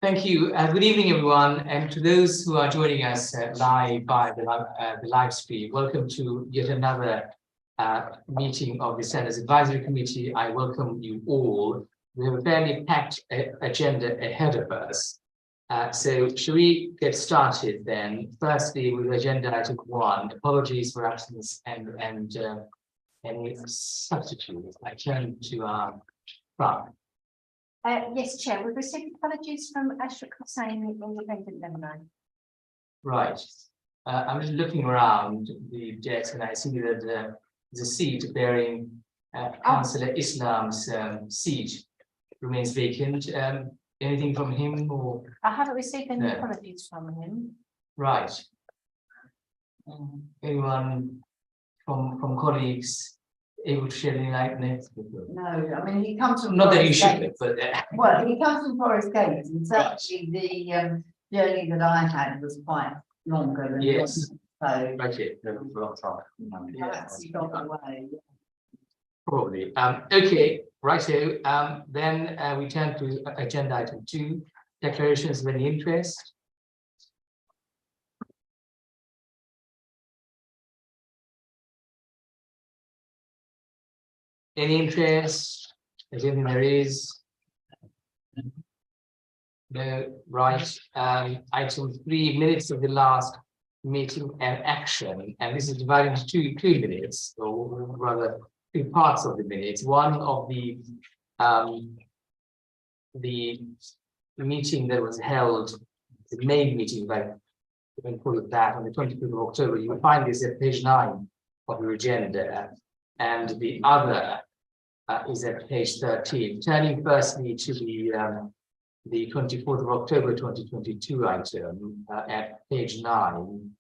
Thank you. Good evening, everyone. And to those who are joining us live by the live stream, welcome to yet another meeting of the Standards Advisory Committee. I welcome you all. We have a fairly packed agenda ahead of us. So shall we get started then? Firstly, with agenda item 1, apologies for absence and any substitutes. I turn to our Clerk. Yes, Chair. We've received apologies from Ashok Hussain, independent member. Right. I'm just looking around the desk and I see that there's a seat bearing Councillor Islam's seat remains vacant. Anything from him or? I haven't received any apologies from him. Right. Anyone from colleagues able to shed any light on it? No, I mean he comes from Not that you Forest should, Gate. but Well, he comes from Forest Gate, and certainly the journey that I had was quite longer than yes. yours. So Okay. that's got away. Probably. Okay, righto. Then we turn to agenda item 2, declarations of any interest. Any interest? I don't think there is. No, right. Item 3, minutes of the last meeting and action. And this is divided into two minutes, or rather 2 parts of the minutes. One of the meeting that was held, the main meeting, like we can call it that, on the 25th of October. You will find this at page 9 of your agenda, and the other is at page 13. Turning firstly to the 24th of October 2022 item at page 9.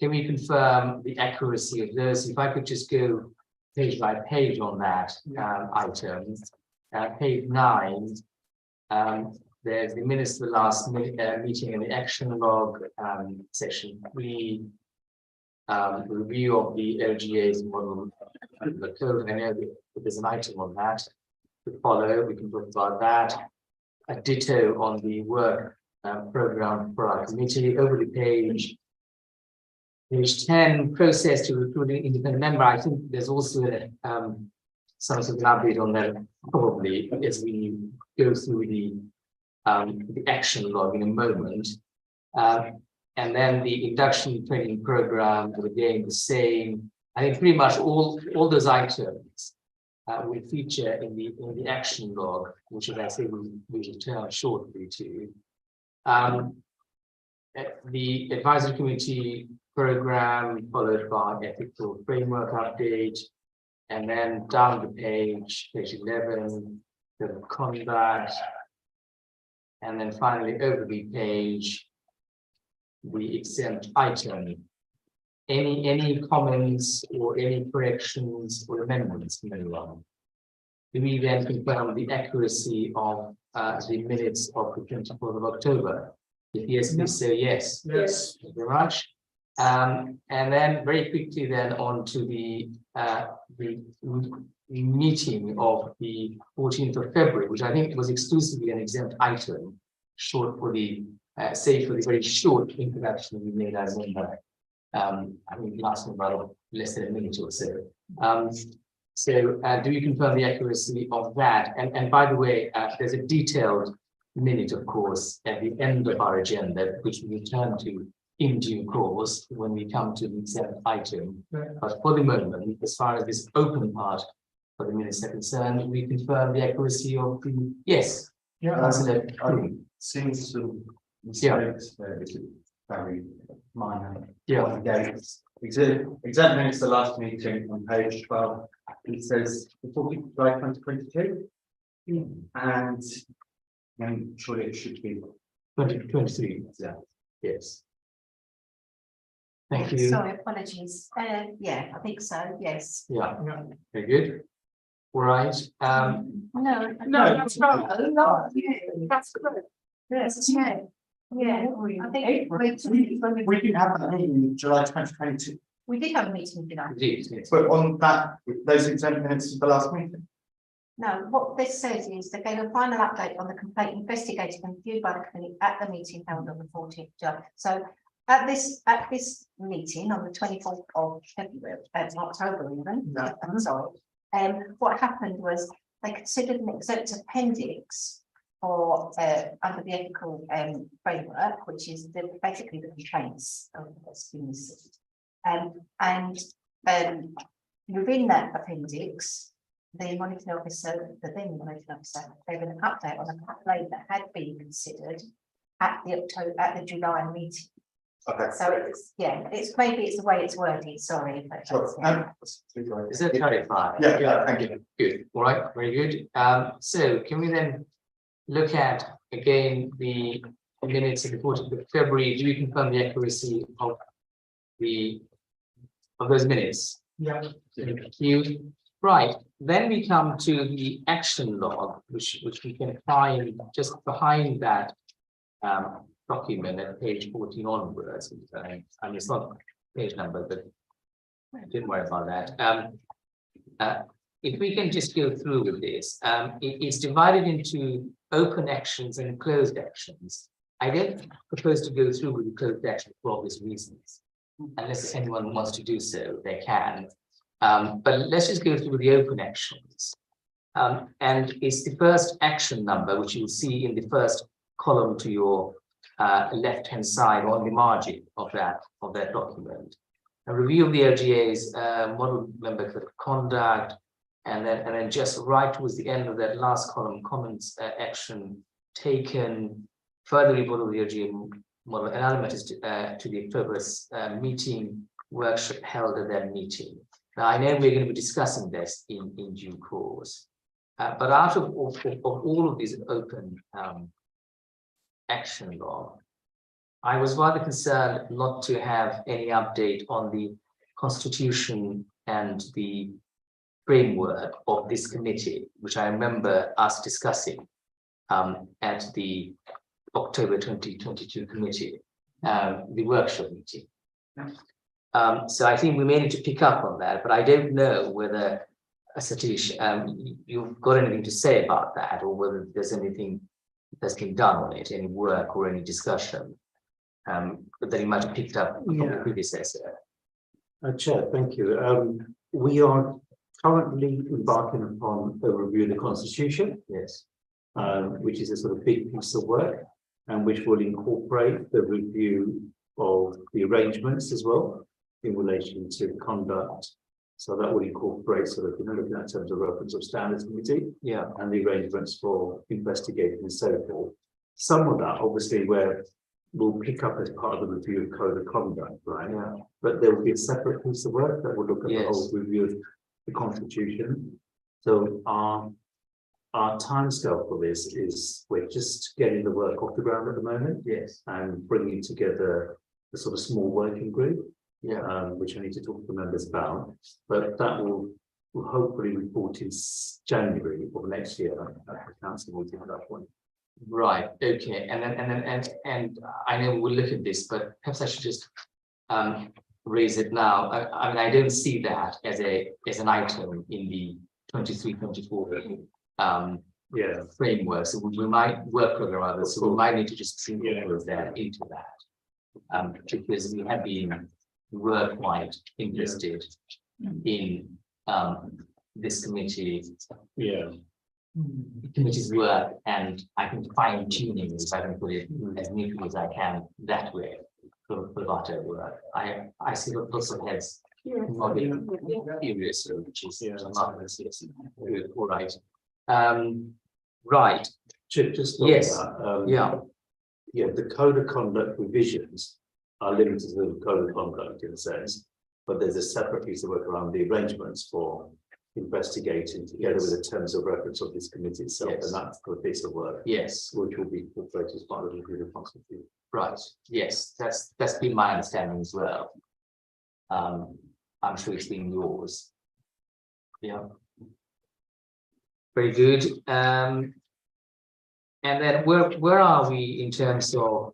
Can we confirm the accuracy of those? If I could just go page by page on that item. Page 9, there's the minutes of the last meeting and the action log, section 3, review of the LGA's model, the code. I know that there's an item on that to follow. We can talk about that. A ditto on the work program for our committee. Over the page 10, process to recruiting independent member. I think there's also some sort of update on that probably as we go through the action log in a moment. And then the induction training program, again the same. I think pretty much all those items will feature in the action log, which, as I say, we return shortly to. The advisory committee program followed by ethical framework update, and then down the page 11, the conduct, and then finally over the page, the exempt item. Any comments or any corrections or amendments from anyone? Do we then confirm the accuracy of the minutes of the 24th of October? If yes, please say yes. Yes. Thank you very much. And then very quickly then on to the meeting of the 14th of February, which I think was exclusively an exempt item, short for the save for the very short introduction we made as member. I mean, lasting about less than a minute or so. Do you confirm the accuracy of that? And by the way, there's a detailed minute, of course, at the end of our agenda, which we return to in due course when we come to the exempt item. But for the moment, as far as this open part of the minutes are concerned, we confirm the accuracy of the yes. Yeah, I've seen some mistakes there, which is very minor. Yeah. Exact minutes the last meeting on page 12. It says the 14th of July 2022. And then surely it should be 2023. yeah. Yes. Thank you. Sorry, apologies. Yeah, I think so. Yes. Yeah, very good. All right. No, that's not. That's correct. Yes, yeah. Yeah, I think We didn't have that meeting in July 2022, we did have a meeting, did I? Indeed, yes. but on that, those exempt minutes of the last meeting. No, what this says is they gave a final update on the complaint investigated and reviewed by the committee at the meeting held on the 14th July. So at this meeting on the 24th of February, October even, I'm sorry. What happened was they considered an exempt appendix for under the ethical framework, which is basically the complaints of what's been received. And within that appendix, the monitoring officer, the then monitoring officer, gave an update on the complaint that had been considered at the July meeting. Okay. So it's maybe it's the way it's worded, sorry. But Sure. Is that clarified? Yeah, thank you. Good, all right, very good. So can we then look at again the minutes of the 14th of February? Do we confirm the accuracy of those minutes? Yeah. Thank you. Right, then we come to the action log, which we can find just behind that document at page 14 onwards. I mean, it's not page number, but don't worry about that. If we can just go through with this, it's divided into open actions and closed actions. I don't propose to go through with the closed action for obvious reasons. Unless anyone wants to do so, they can. But let's just go through the open actions. And it's the first action number, which you'll see in the first column to your left-hand side on the margin of that document. A review of the LGA's model member code of conduct, and then just right towards the end of that last column, comments action taken, further report of the LGA model, and element is to the October's meeting workshop held at that meeting. Now, I know we're going to be discussing this in due course, but out of all of these open action log, I was rather concerned not to have any update on the constitution and the framework of this committee, which I remember us discussing at the October 2022 committee, the workshop meeting. So I think we may need to pick up on that, but I don't know whether, Satish, you've got anything to say about that, or whether there's anything that's been done on it, any work or any discussion that you might have picked up from the predecessor. Chair, thank you. We are currently embarking upon a review of the Constitution, Yes. which is a sort of big piece of work, and which will incorporate the review of the arrangements as well in relation to conduct. So that will incorporate sort of, looking at terms of reference of standards committee, Yeah. and the arrangements for investigating and so forth. Some of that, obviously, where we'll pick up as part of the review of code of conduct, right? Yeah. But there will be a separate piece of work that will look at the Yes. whole review of the Constitution. So our timescale for this is we're just getting the work off the ground at the moment, Yes. and bringing together a sort of small working group, Yeah. which I need to talk to the members about. But that will hopefully report in January of next year at the council meeting at that point. Right. Okay. And I know we'll look at this, but perhaps I should just raise it now. I mean, I don't see that as an item in the 23-24 framework. So we might work program rather. So we might need to just incorporate that into that, because we have been quite interested in this committee's work, and I think fine tuning, if I can put it as neatly as I can that way, for better work. I see lots of heads nodding furiously, which is marvelous. Yes. Good. All right. Right. Just on Yes. that, yeah, the code of conduct revisions are limited to the code of conduct in a sense, but there's a separate piece of work around the arrangements for investigating together with the terms of reference of this committee itself, Yes. and that's the piece of work Yes. which will be incorporated as part of the review of the Constitution. Right. Yes. That's been my understanding as well. I'm sure it's been yours. Yeah. Very good. And then where are we in terms of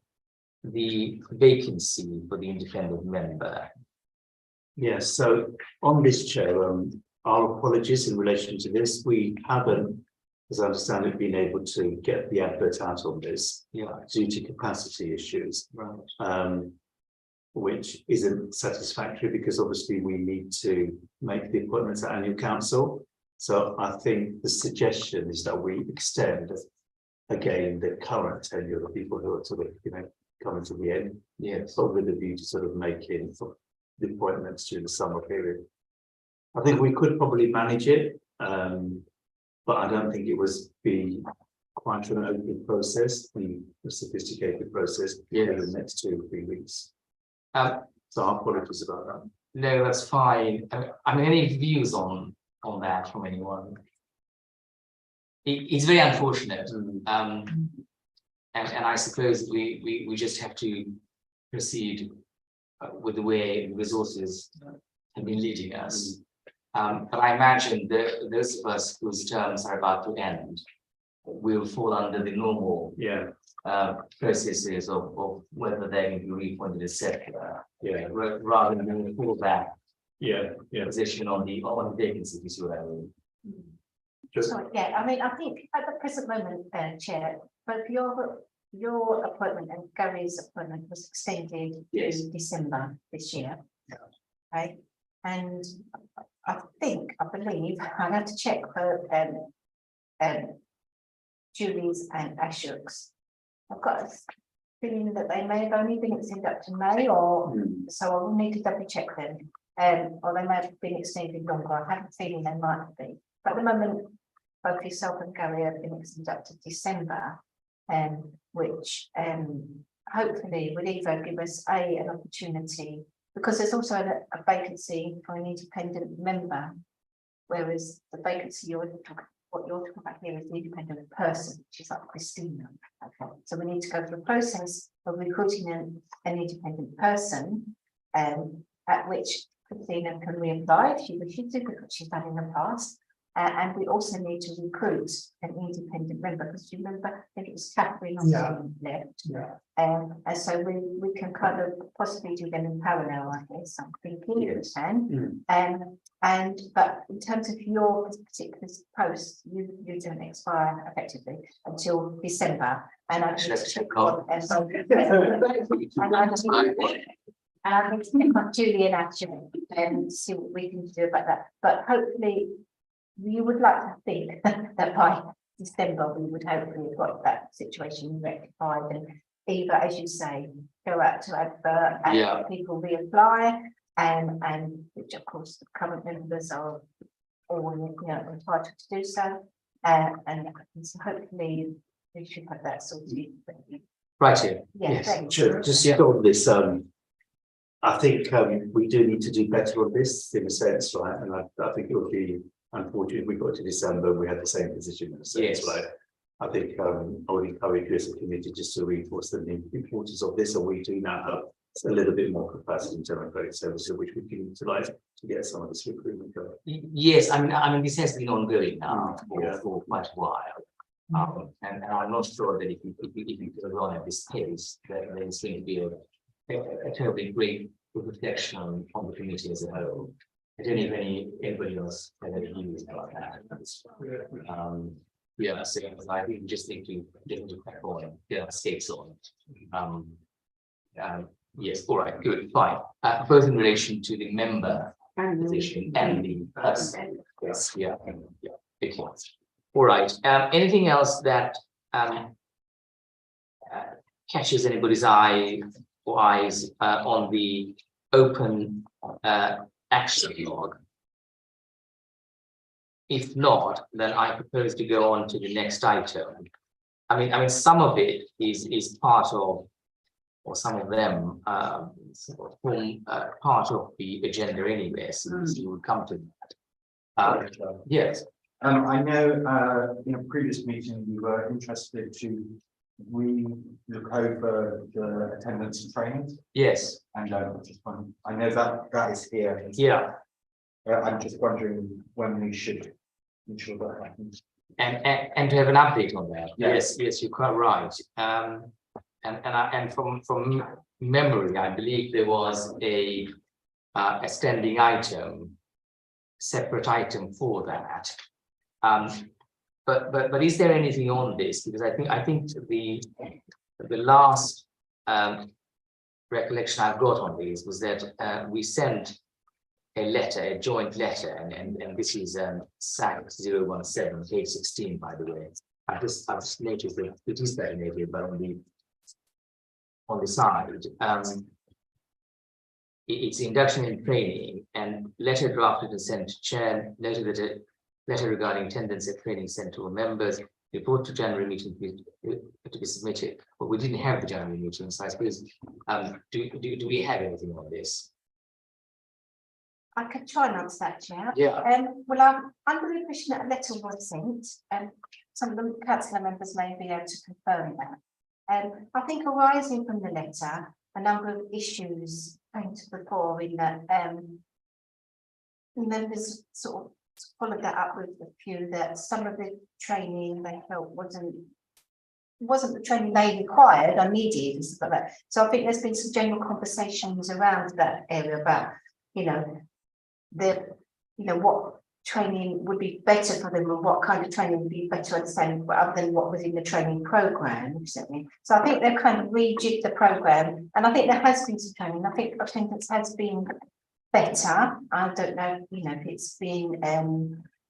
the vacancy for the independent member? Yes, so on this chair, our apologies in relation to this. We haven't, as I understand it, been able to get the advert out on this due to capacity issues. Right. Which isn't satisfactory because obviously we need to make the appointments at annual council. So I think the suggestion is that we extend again the current tenure of people who are sort of, coming to the end. Yes. But with a view to sort of making the appointments during the summer period. I think we could probably manage it, but I don't think it was be quite an open process, a sophisticated process over the next 2 or 3 weeks. So our apologies about that. No, that's fine. I mean, any views on that from anyone? It's very unfortunate. And I suppose we just have to proceed with the way the resources have been leading us. But I imagine that those of us whose terms are about to end will fall under the normal processes of whether they can be reappointed, etc. Rather than pull back position on the vacancy, you see what I mean? So, yeah, I mean, I think at the present moment, Chair, both your appointment and Gary's appointment was extended to December this year. Okay, and I believe, I'd have to check for Julie's and Ashok's. I've got a feeling that they may have only been extended up to May, or so I will need to double check them. Or they may have been extended longer. I have a feeling they might be. But at the moment, both yourself and Gary have been extended up to December, which hopefully would either give us an opportunity, because there's also a vacancy for an independent member, whereas the vacancy what you're talking about here is the independent person, which is like Christina. Okay. So we need to go through the process of recruiting an independent person, at which Christina can reapply if she wishes to, because she's done in the past. And we also need to recruit an independent member, because you remember, I think it was Catherine left. And so we can kind of possibly do them in parallel, I guess, I'm thinking you can. But in terms of your particular post, you don't expire effectively until December. And I just check on and I just pick up Julie and actually and see what we can do about that. But hopefully you would like to think that by December we would hopefully have got that situation rectified, and either, as you say, go out to advert and people reapply, and which of course the current members are all entitled to do so, and so hopefully we should have that sorted. Right here. Sure. Just on this, I think we do need to do better on this in a sense, right? And I think it would be unfortunate if we got to December and we had the same position in a sense, right? I think I would encourage you as a committee just to reinforce the importance of this, and we do now have a little bit more capacity in terms of credit services, which we can utilize to get some of this recruitment going. Yes, I mean this has been ongoing now for quite a while. And I'm not sure that if you go on at this pace, that there's going to be a terribly great reflection on the committee as a whole. I don't know if anybody else had any views about that. So I think we just need to crack on, get our skates on. Yes, all right, good, fine. Both in relation to the member position and the person. Yes, big ones. All right. Anything else that catches anybody's eye or eyes on the open action log? If not, then I propose to go on to the next item. I mean, some of it is part of, or some of them form part of the agenda anyway, so you will come to that. Yes. I know in a previous meeting we were interested to look over the attendance and training. Yes. And I know that is here. Yeah. I'm just wondering when we should ensure that happens. And to have an update on that. Yeah. Yes, you're quite right. And from memory, I believe there was a standing item separate item for that. But is there anything on this? Because I think the last recollection I've got on these was that we sent a letter, a joint letter, and this is SAC 017, page 16, by the way. I've just noticed that it is terminated, but on the side, it's induction and training, and letter drafted and sent to chair, noted that a letter regarding attendance at training sent to all members, report to January meeting to be submitted. But we didn't have the January meeting, so I suppose, do we have anything on this? I could try and answer that, Chair. Yeah. Well, I'm under the impression that a letter was sent, and some of the councillor members may be able to confirm that. I think arising from the letter, a number of issues came to the fore in that members sort of followed that up with a few that some of the training they felt wasn't the training they required or needed and stuff like that. So I think there's been some general conversations around that area about, what training would be better for them, or what kind of training would be better to understand other than what was in the training programme. So I think they've kind of rejigged the programme, and I think there has been some training. I think attendance has been better. I don't know, if it's been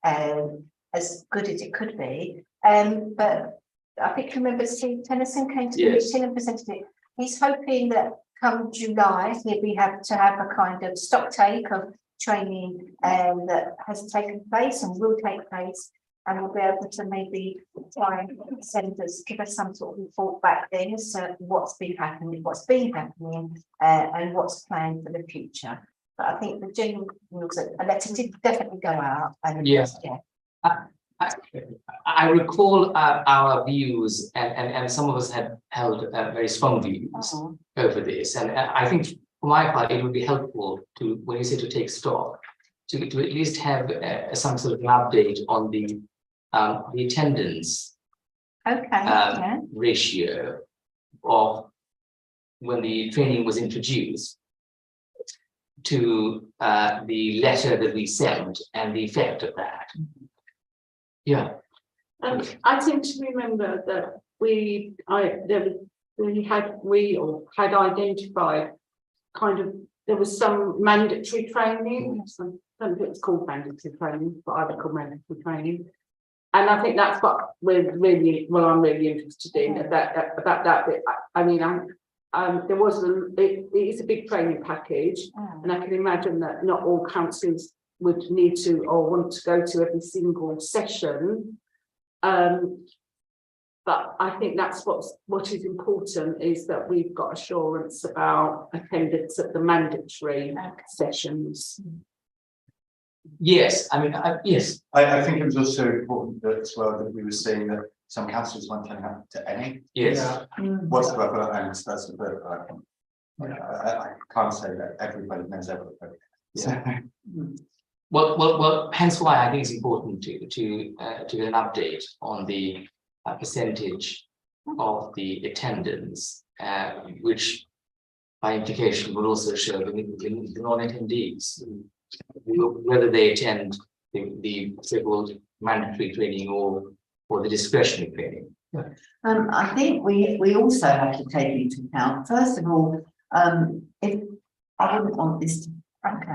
as good as it could be. But I think remember Steve Tennyson came to the meeting and presented it. He's hoping that come July he'll be able to have a kind of stock take of training that has taken place and will take place, and we'll be able to maybe try and give us some sort of report back then as to what's been happening, and what's planned for the future. But I think the general rules, a letter did definitely go out. And I recall our views, and some of us had held very strong views over this, and I think for my part it would be helpful to, when you say to take stock, to at least have some sort of an update on the attendance ratio of when the training was introduced to the letter that we sent and the effect of that. Yeah. I seem to remember that we had identified there was some mandatory training. I don't think it's called mandatory training, but I would call mandatory training. And I think that's what I'm really interested in about that bit. I mean, it is a big training package, and I can imagine that not all councillors would need to or want to go to every single session. But I think that's what is important, is that we've got assurance about attendance at the mandatory sessions. Yes, I mean, yes. I think it was also important that as well that we were seeing that some councillors weren't turning up to any. Yes. Whatsoever, and that's the first I can't say that everybody knows everything. Yeah. Well, hence why I think it's important to get an update on the percentage of the attendance, which by implication will also show the non-attendees, whether they attend the so-called mandatory training or the discretionary training. I think we also have to take into account, first of all, if I wouldn't want this to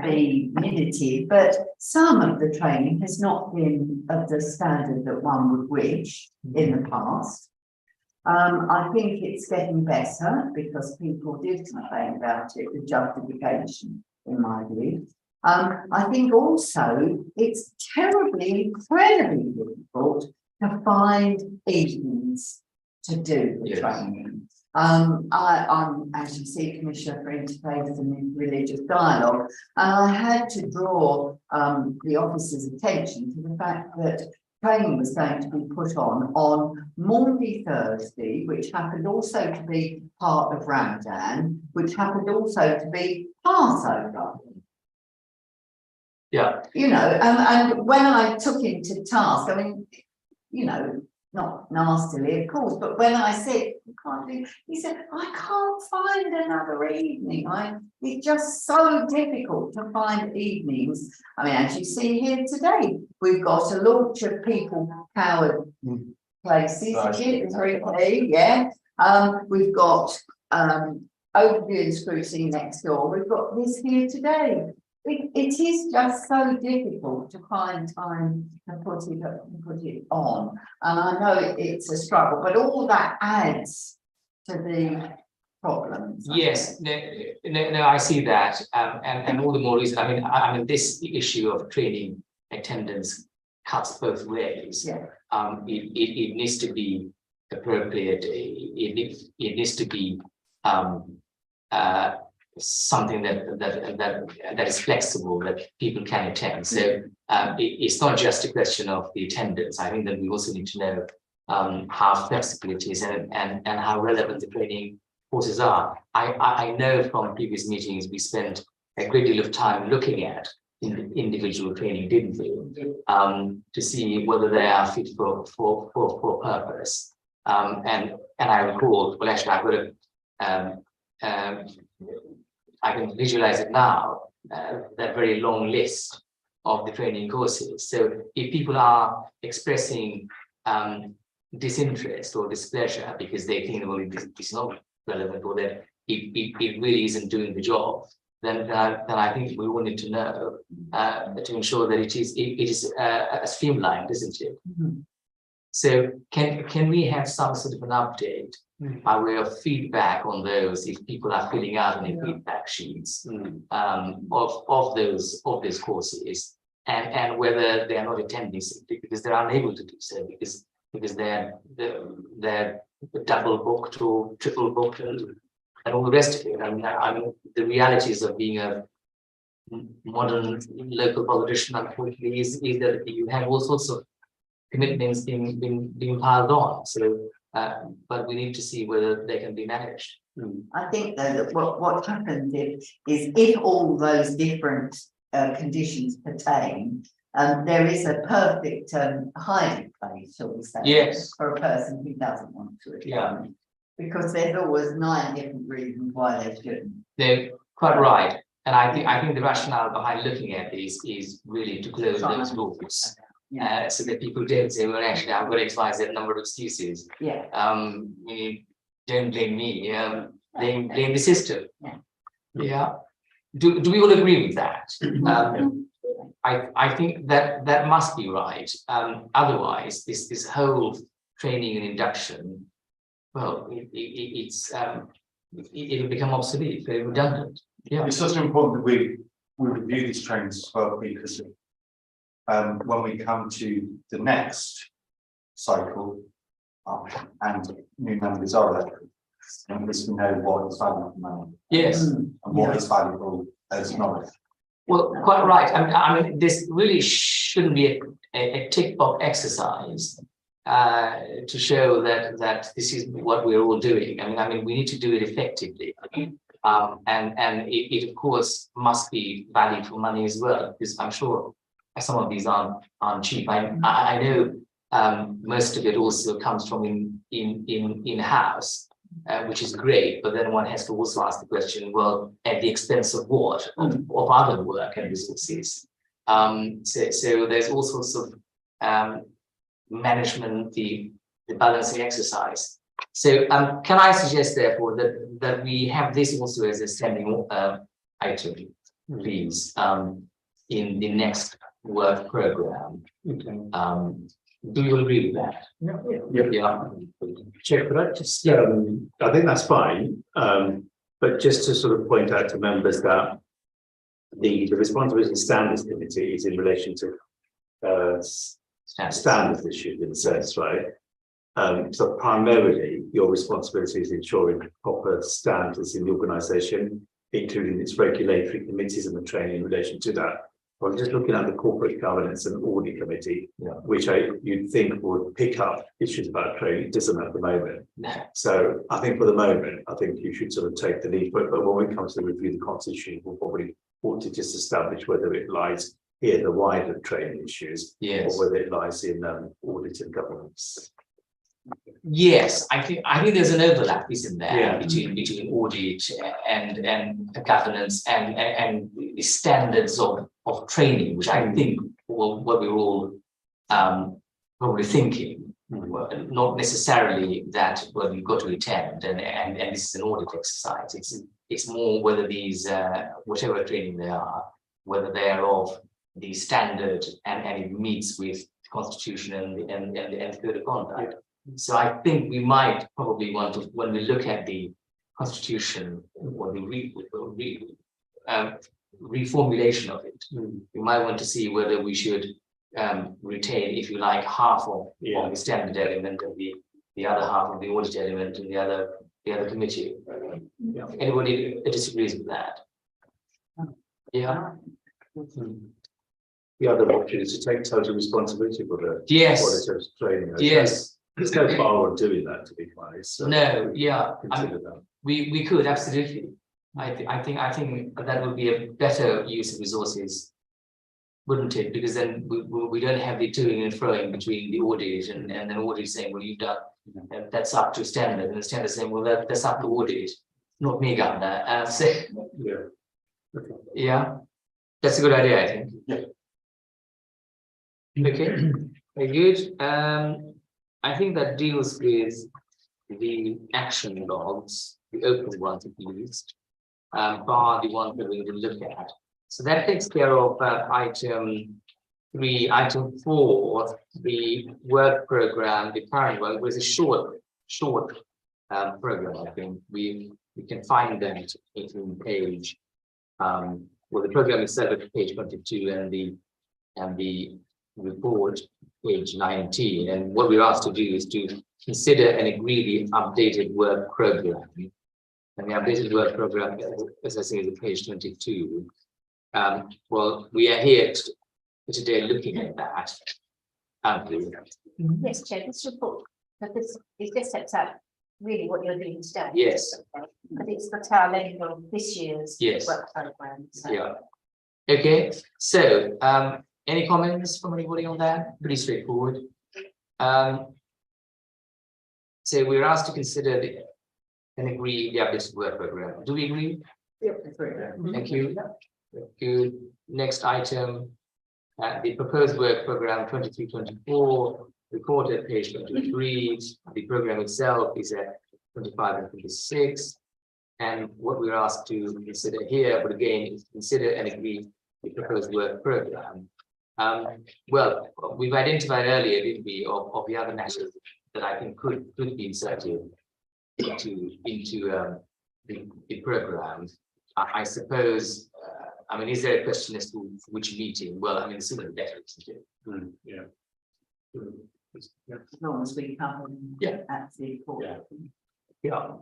be negative, but some of the training has not been of the standard that one would wish in the past. I think it's getting better because people did complain about it with justification, in my view. I think also it's incredibly difficult to find evenings to do the training. I'm, as you see, Commissioner for Interfaith and Religious Dialogue, and I had to draw the officers' attention to the fact that training was going to be put on Maundy Thursday, which happened also to be part of Ramadan, which happened also to be Passover. Yeah. And when I took him to task, I mean, not nastily, of course, but when I said, you can't do, he said, I can't find another evening. It's just so difficult to find evenings. I mean, as you see here today, we've got a launch of people powered places, yeah. We've got overview and scrutiny next door. We've got this here today. It is just so difficult to find time to put it on. And I know it's a struggle, but all that adds to the problems. Yes, no, I see that, and all the more reason. I mean, this issue of training attendance cuts both ways. Yeah. It needs to be appropriate. It needs to be something that is flexible, that people can attend. So it's not just a question of the attendance. I think that we also need to know how flexible it is and how relevant the training courses are. I know from previous meetings we spent a great deal of time looking at individual training, didn't we? To see whether they are fit for purpose. And I recall, well, actually, I've got I can visualize it now, that very long list of the training courses. So if people are expressing disinterest or displeasure because they think, well, it's not relevant, or that it really isn't doing the job, then I think we all need to know to ensure that it is streamlined, isn't it? Mhm. So can we have some sort of an update by way of feedback on those, if people are filling out any feedback sheets of those courses, and whether they are not attending simply because they're unable to do so because they're double booked or triple booked and all the rest of it. I mean the realities of being a modern local politician, unfortunately, is that you have all sorts of commitments being piled on. So but we need to see whether they can be managed. I think though that what happens is if all those different conditions pertain, there is a perfect hiding place, shall we say, Yes. for a person who doesn't want to attend. Yeah. Because there's always 9 different reasons why they shouldn't. They're quite right. And I think the rationale behind looking at this is really to close those doors. So that people don't say, well, actually, I've got XYZ number of excuses. Yeah. Don't blame me. Blame the system. Yeah. Yeah. Do we all agree with that? I think that must be right. Otherwise, this whole training and induction, well, it'll become obsolete, very redundant. Yeah. It's also important that we review these trainings as well, because when we come to the next cycle and new members are elected, and we know what is valuable money Yes. and what is valuable as knowledge. Well, quite right. I mean, this really shouldn't be a tick box exercise to show that this is what we're all doing. I mean, we need to do it effectively, and it of course must be value for money as well, because I'm sure some of these aren't cheap. I know most of it also comes from in-house. Which is great, but then one has to also ask the question, well, at the expense of what? Of other work and resources. So there's all sorts of management, the balancing exercise. So can I suggest therefore that we have this also as a standing item, please, in the next work program. Okay. Do you agree with that? Yeah. Chair, could I just, I think that's fine, but just to sort of point out to members that the responsibility standards committee is in relation to standards issues in a sense, right? So primarily your responsibility is ensuring proper standards in the organisation, including its regulatory committees and the training in relation to that. I'm just looking at the corporate governance and audit committee, which you'd think would pick up issues about training. It doesn't at the moment. No. So I think for the moment, I think you should sort of take the lead. But when it comes to review the constitution, we'll probably ought to just establish whether it lies here, the wider training issues, Yes. or whether it lies in audit and governance. Yes, I think there's an overlap, isn't there, Yeah. between audit and governance and the standards of training, which I think what we're all probably thinking. Well, not necessarily that, well, you've got to attend and this is an audit exercise. It's more whether these whatever training they are, whether they are of the standard and it meets with the constitution and the code of conduct. So I think we might probably want to, when we look at the constitution or the reformulation of it, we might want to see whether we should retain, if you like, half of the standard element and the other half of the audit element and the other committee. Anybody disagrees with that? Yeah. The other option is to take total responsibility for the Yes. auditor's training. Yes. There's no bar on doing that, to be honest. So No. Yeah. consider that. We could absolutely. I think that would be a better use of resources, wouldn't it? Because then we don't have the toing and froing between the audit and then audit saying, well, you've done that's up to standard, and the standard saying, well, that's up to audit, not me, Governor. So Yeah. Okay. yeah, that's a good idea, I think. Yeah. Okay, very good. I think that deals with the action logs, the open ones at least, bar the ones that we're going to look at. So that takes care of item 3, item 4, the work program, the current work was a short program. I think we can find that in page. Well, the program itself at page 22 and the report page 19. And what we're asked to do is to consider and agree the updated work program. And the updated work program, as I say, is at page 22. Well, we are here today looking at that, aren't we? Yes, Chair, this report, but this, it just sets out really what you're doing today. Yes. But it's the tail end of this year's Yes. work programme. So. Yeah. Okay, so any comments from anybody on that? Pretty straightforward. So we're asked to consider and agree the updated work program. Do we agree? Thank you. Good. Next item, the proposed work program 23-24, report at page 23. The program itself is at 25 and 26. And what we're asked to consider here, but again, is consider and agree the proposed work program. Well, we've identified earlier, didn't we, of the other matters that I think could be inserted into the program. I suppose. I mean, is there a question as to which meeting? Well, I mean, sooner the better, isn't it? Yeah. As long as we cover them at the report. Yeah.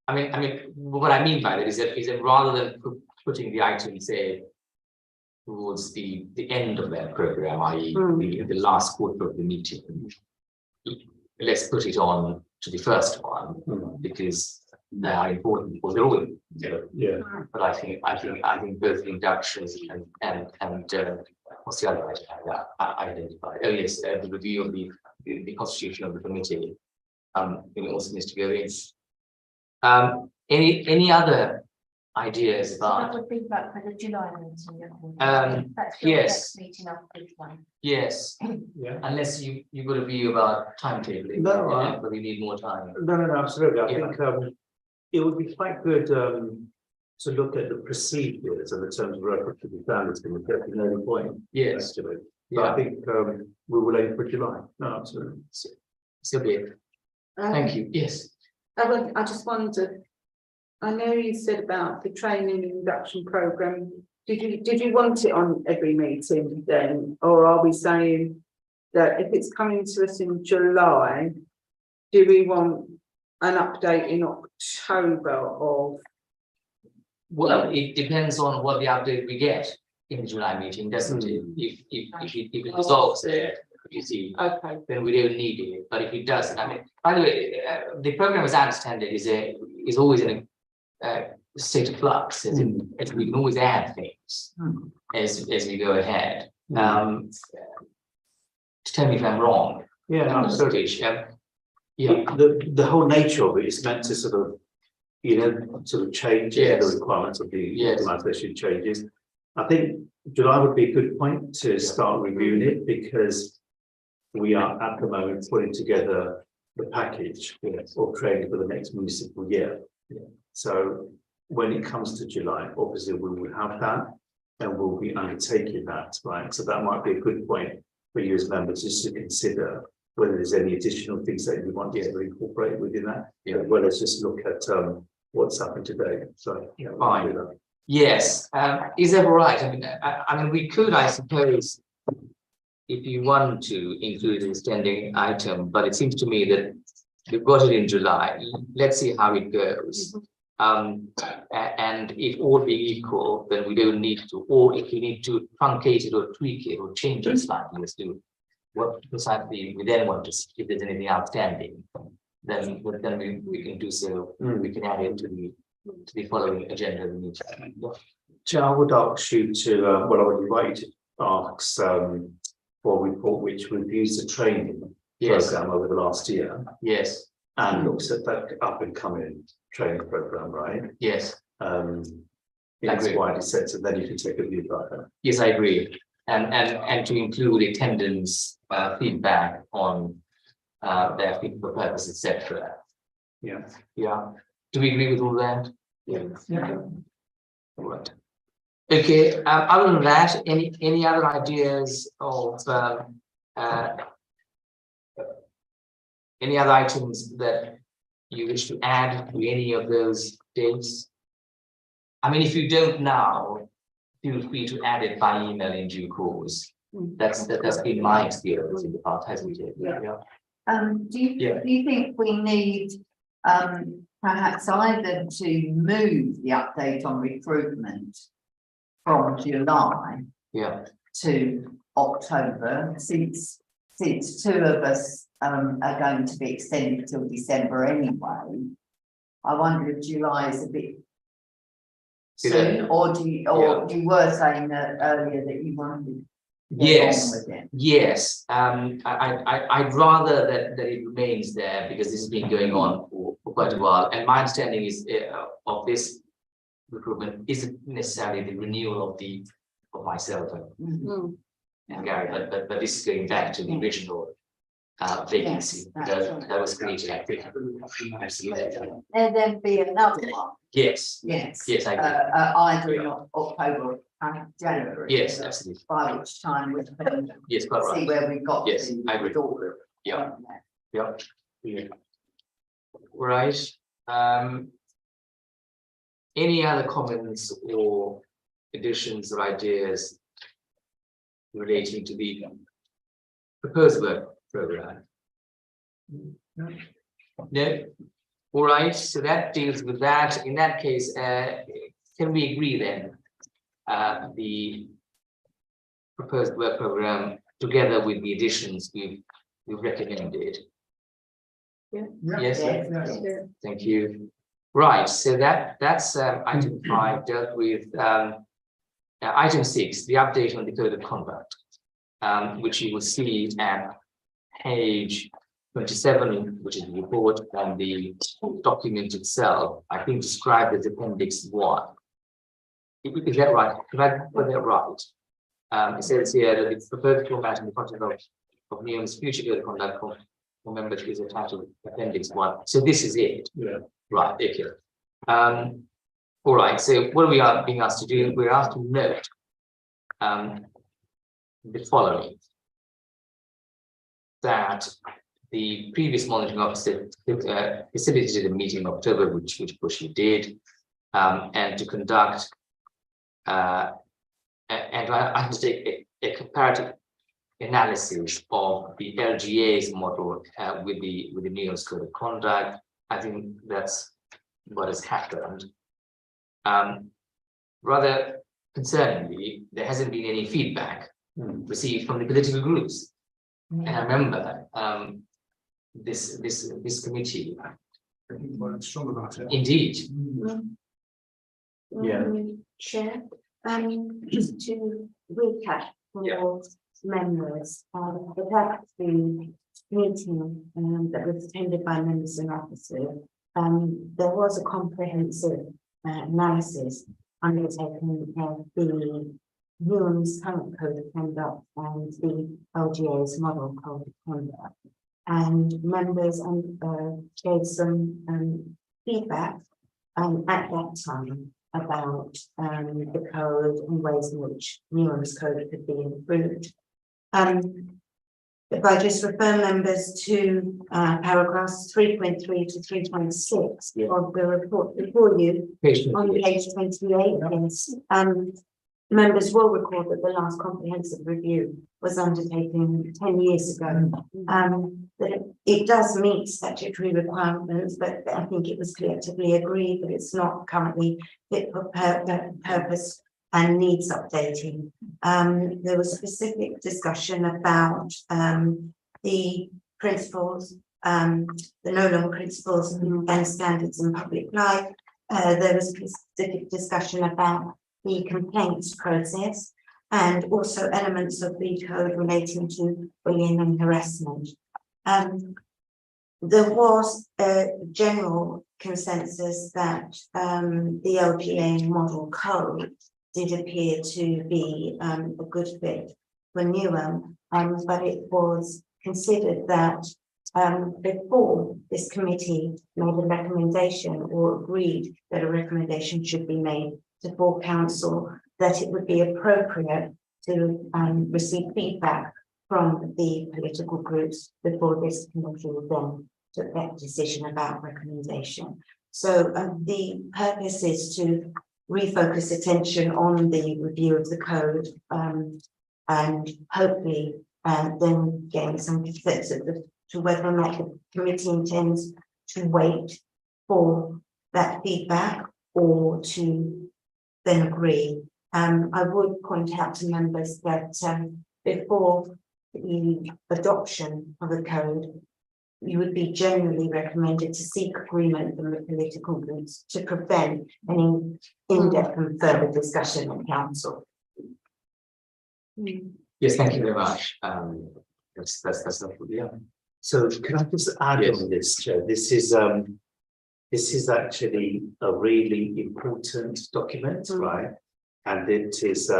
I mean, what I mean by that is that rather than putting the item, say, towards the end of that program, i.e. the last quarter of the meeting, let's put it on to the first one, because they are important, because they're all, Yeah. but I think both the inductions and what's the other item I identified? Oh yes, the review of the constitution of the committee. It also needs to go in. Any other ideas That about? would be back for the July meeting. That's your yes. next meeting after this one. Yes, Yeah. unless you've got a view about timetabling. No, but we need more time. No, absolutely. I Yeah. think it would be quite good to look at the procedures and the terms of reference to the standards from the early point. Yes, Actually, but I think we will aim for July. No, absolutely. so be it. Thank you. Yes. I just wondered, I know you said about the training and induction programme. Did you want it on every meeting then, or are we saying that if it's coming to us in July, do we want an update in October of? Well, it depends on what the update we get in the July meeting, doesn't it? If it resolves it, you see, Okay. then we don't need it. But if it doesn't, I mean, by the way, the program, as I understand it, is always in a state of flux, as we can always add things as we go ahead. Tell me if I'm wrong. Yeah, no, absolutely. Yeah, the whole nature of it is meant to sort of, sort of change Yes. the requirements of the Yes. organisation changes. I think July would be a good point to start reviewing it, because we are at the moment putting together the package of training for the next municipal year. So when it comes to July, obviously we will have that and we'll be undertaking that, right? So that might be a good point for you as members just to consider whether there's any additional things that you want to incorporate within that. Well, let's just look at what's happened today. So Fine. Yes, is that right? I mean, we could, I suppose, if you want to include an standing item, but it seems to me that we've got it in July. Let's see how it goes. And if all being equal, then we don't need to, or if we need to truncate it or tweak it or change it slightly, let's do what precisely we then want to see. If there's anything outstanding, then we can do so. We can add it to the following agenda of the meeting. Chair, I would ask you to, well, I would invite you to ask for a report which reviews the training program over the last year. Yes. And looks at that up and coming training program, right? Yes. In its wider sense, and then you can take a view about that. Yes, I agree. And to include attendance feedback on their fit for purpose, etc. Yeah. Yeah. Do we agree with all that? Yeah. All right. Okay. Other than that, any other ideas of any other items that you wish to add to any of those dates? I mean, if you don't now, feel free to add it by email in due course. That's been my experience in the past, hasn't it? Do you think we need perhaps either to move the update on recruitment from July to October, since two of us are going to be extended till December anyway? I wonder if July is a bit soon, or you were saying that earlier that you wanted. Yes. I'd rather that it remains there, because this has been going on for quite a while, and my understanding is of this recruitment isn't necessarily the renewal of myself and Gary, but this is going back to the original vacancy that was created. I think. And then be another one. Yes, I agree. Either in October and January. Yes, absolutely. By which time we can quite right. see where we got. Yes, I agree. Yeah. Right. Any other comments or additions or ideas relating to the proposed work program? No. All right. So that deals with that. In that case, can we agree then? The proposed work program, together with the additions we've recommended. Yes. Thank you. Right. So that's item 5 dealt with. Item 6, the update on the code of conduct, which you will see at page 27, which is the report, and the document itself, I think described as Appendix 1. Is that right? Can I put that right? It says here that it's proposed format in the content of NEOM's future code of conduct for members is attached to Appendix 1. So this is it. Yeah. Right. Okay. All right. So what we are being asked to do, we're asked to note the following: that the previous monitoring officer facilitated a meeting in October, which of course she did, and to conduct and to undertake a comparative analysis of the LGA's model with the NEOM's code of conduct. I think that's what has happened. Rather concerningly, there hasn't been any feedback received from the political groups. And I remember this committee. Strong about it. Indeed. Chair, just to recap for members, it has been meeting that was attended by members and officers, there was a comprehensive analysis undertaken of the UM's current code of conduct and the LGA's model code of conduct. And members gave some feedback at that time about the code and ways in which UM's code could be improved. If I just refer members to paragraphs 3.3 to 3.6 of the report before you, on page 28, yes. Members will recall that the last comprehensive review was undertaken 10 years ago. That it does meet statutory requirements, but I think it was collectively agreed that it's not currently fit for purpose and needs updating. There was specific discussion about the principles, the no longer principles and standards in public life. There was specific discussion about the complaints process and also elements of the code relating to bullying and harassment. There was a general consensus that the LGA model code did appear to be a good fit for Newham, but it was considered that before this committee made a recommendation or agreed that a recommendation should be made to full council, that it would be appropriate to receive feedback from the political groups before this committee then took that decision about recommendation. So the purpose is to refocus attention on the review of the code and hopefully then gain some consensus to whether or not the committee intends to wait for that feedback or to then agree. I would point out to members that before the adoption of the code, you would be generally recommended to seek agreement from the political groups to prevent any in-depth and further discussion in council. Yes, thank you very much. That's helpful, yeah. So can I just add on this, Chair? This is actually a really important document, right? And it is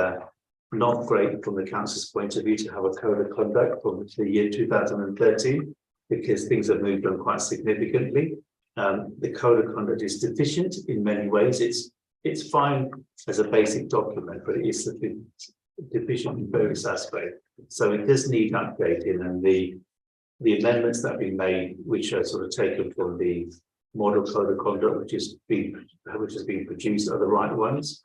not great from the council's point of view to have a code of conduct from the year 2013, because things have moved on quite significantly. The code of conduct is deficient in many ways. It's fine as a basic document, but it is deficient in various aspects. So it does need updating, and the amendments that have been made, which are sort of taken from the model code of conduct, which has been produced, are the right ones.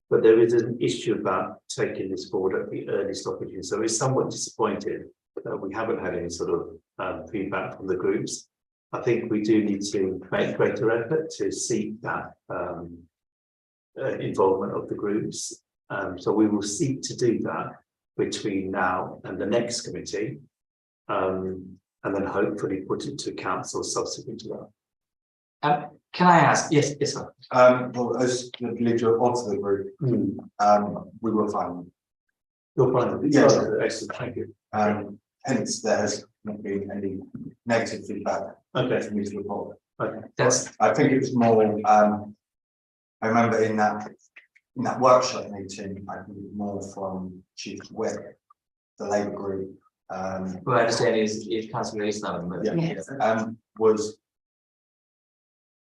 But there is an issue about taking this forward at the earliest opportunity. So it's somewhat disappointed that we haven't had any sort of feedback from the groups. I think we do need to make greater effort to seek that involvement of the groups. So we will seek to do that between now and the next committee, and then hopefully put it to council subsequent to that. Can I ask? Yes, sir. Well, as the leader of the group, we will find. You'll find it. Yes. Excellent, thank you. Hence, there has not been any negative feedback. Okay. From this report. Okay. I think it was more. I remember in that workshop meeting, I think it was more from Chief Whip, the Labour group. Well, I understand is Councillor Islam. Yes. Was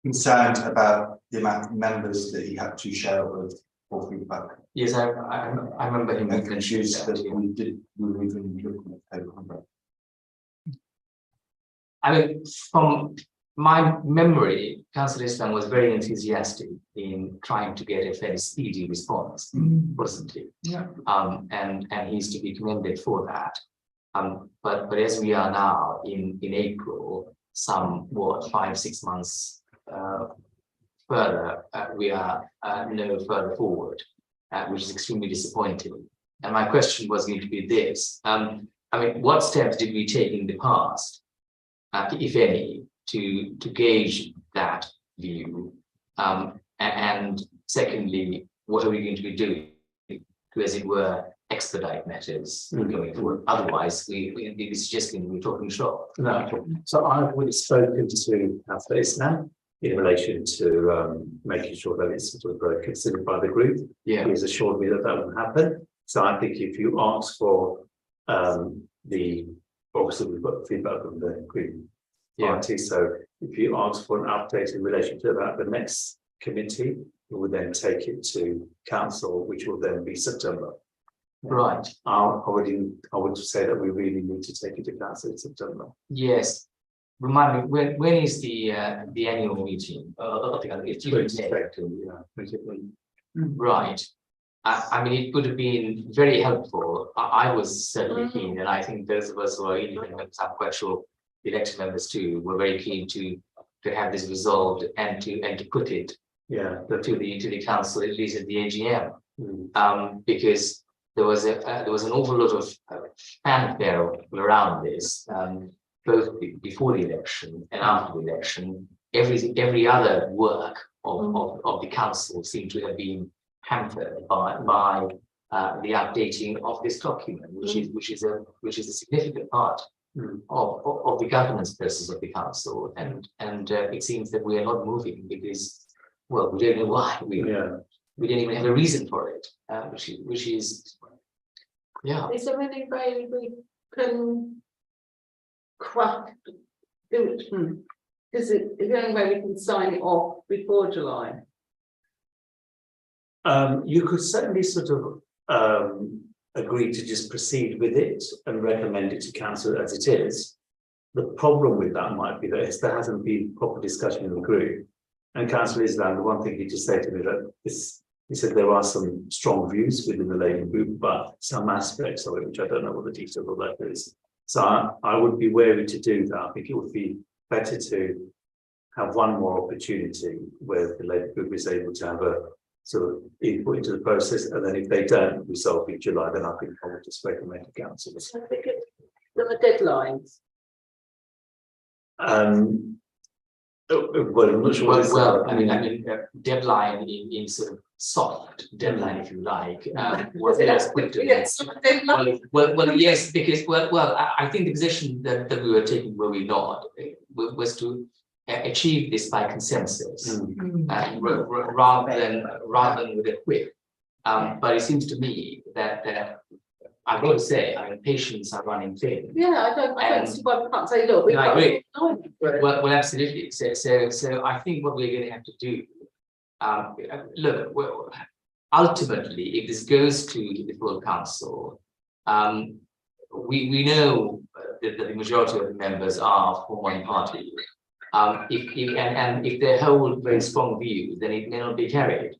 concerned about the amount of members that he had to share with for feedback. Yes, I remember him And mentioning confused that. that we were even looking at code conduct. I mean, from my memory, Councillor Islam was very enthusiastic in trying to get a fairly speedy response, wasn't he? Yeah. And he's to be commended for that. But as we are now in April, some 5-6 months further, we are no further forward, which is extremely disappointing. And my question was going to be this: I mean, what steps did we take in the past, if any, to gauge that view? And secondly, what are we going to be doing as it were, expedite matters going forward. Otherwise, we'd be suggesting we're talking shop. No, so I've already spoken to Councillor Islam in relation to making sure that it's sort of considered by the group. Yeah. He's assured me that that will happen. So I think if you ask for obviously we've got feedback from the Green Party. So if you ask for an update in relation to that, the next committee, we will then take it to council, which will then be September. Right. I would say that we really need to take it to council in September. Yes. Remind me, when is the annual meeting? It's due in May. Right. I mean, it would have been very helpful. I was certainly keen, and I think those of us who are independent, I'm quite sure the elected members too, were very keen to have this resolved and to put it to the council, at least at the AGM. Because there was an awful lot of fanfare around this, both before the election and after the election. Every other work of the council seemed to have been hampered by the updating of this document, which is a significant part of the governance process of the council, and it seems that we are not moving because, well, we don't know why. We don't even have a reason for it, which is Is there any way we can craft do it? Is the only way we can sign it off before July? You could certainly sort of agree to just proceed with it and recommend it to council as it is. The problem with that might be that there hasn't been proper discussion in the group. And Councillor Islam, the one thing he just said to me that he said there are some strong views within the Labour group, but some aspects of it, which I don't know what the detail of that is. So I would be wary to do that. I think it would be better to have one more opportunity where the Labour group is able to have a sort of input into the process, and then if they don't resolve in July, then I think I will just recommend to council. There are deadlines. Well, I'm not sure. Well, I mean, deadline in sort of soft deadline, if you like, was less quick to. Yes. Well, yes, because I think the position that we were taking, were we not, was to achieve this by consensus, rather than with a whip. But it seems to me that I've got to say, I mean, patients are running thin. Yeah, I don't see why we can't say, look, I agree. Well, absolutely. So I think what we're going to have to do, look, well, ultimately, if this goes to the full council, we know that the majority of the members are from one party. If they hold very strong views, then it may not be carried.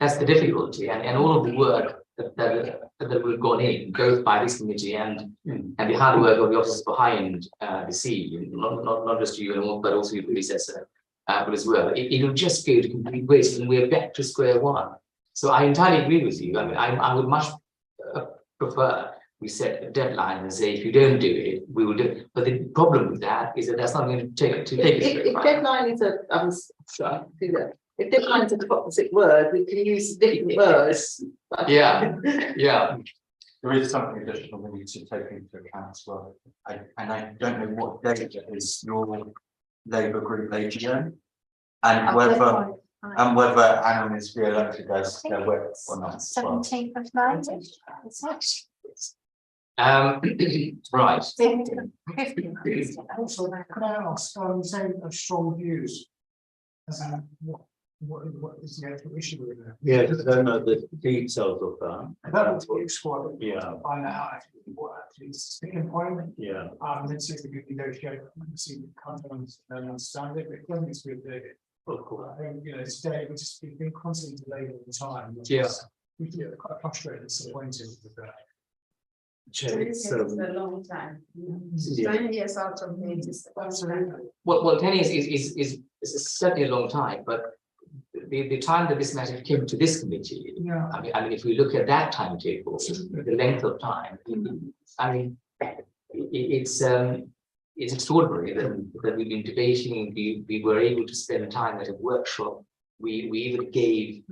That's the difficulty, and all of the work that we've gone in, both by this committee and the hard work of the officers behind the scene, not just you and but also your predecessor, but as well. It will just go to complete waste, and we're back to square one. So I entirely agree with you. I mean, I would much prefer we set a deadline and say, if you don't do it, we will do it. But the problem with that is that that's not going to take us very far. If deadline is if deadline is a opposite word, we can use different words. Yeah. There is something additional we need to take into account as well. And I don't know what date it is your Labour group AGM, and whether Annan is re-elected as their whip or not. 17th of May. Right. 15th. Also, can I ask, saying of strong views? What is the actual issue with that? Yeah, because I don't know the details of that. That would be useful. Yeah. Find out actually what actually is the sticking point. Yeah. Then see if we can negotiate, see if we can't understand it, but when it's with the. Of course. I think, today we've been constantly delayed all the time. We get quite frustrated and disappointed with that. It's a long time. 10 years out of me is Well, 10 years is certainly a long time, but the time that this matter came to this committee, I mean, if we look at that timetable, the length of time, I mean, it's extraordinary that we've been debating. We were able to spend time at a workshop. We even gave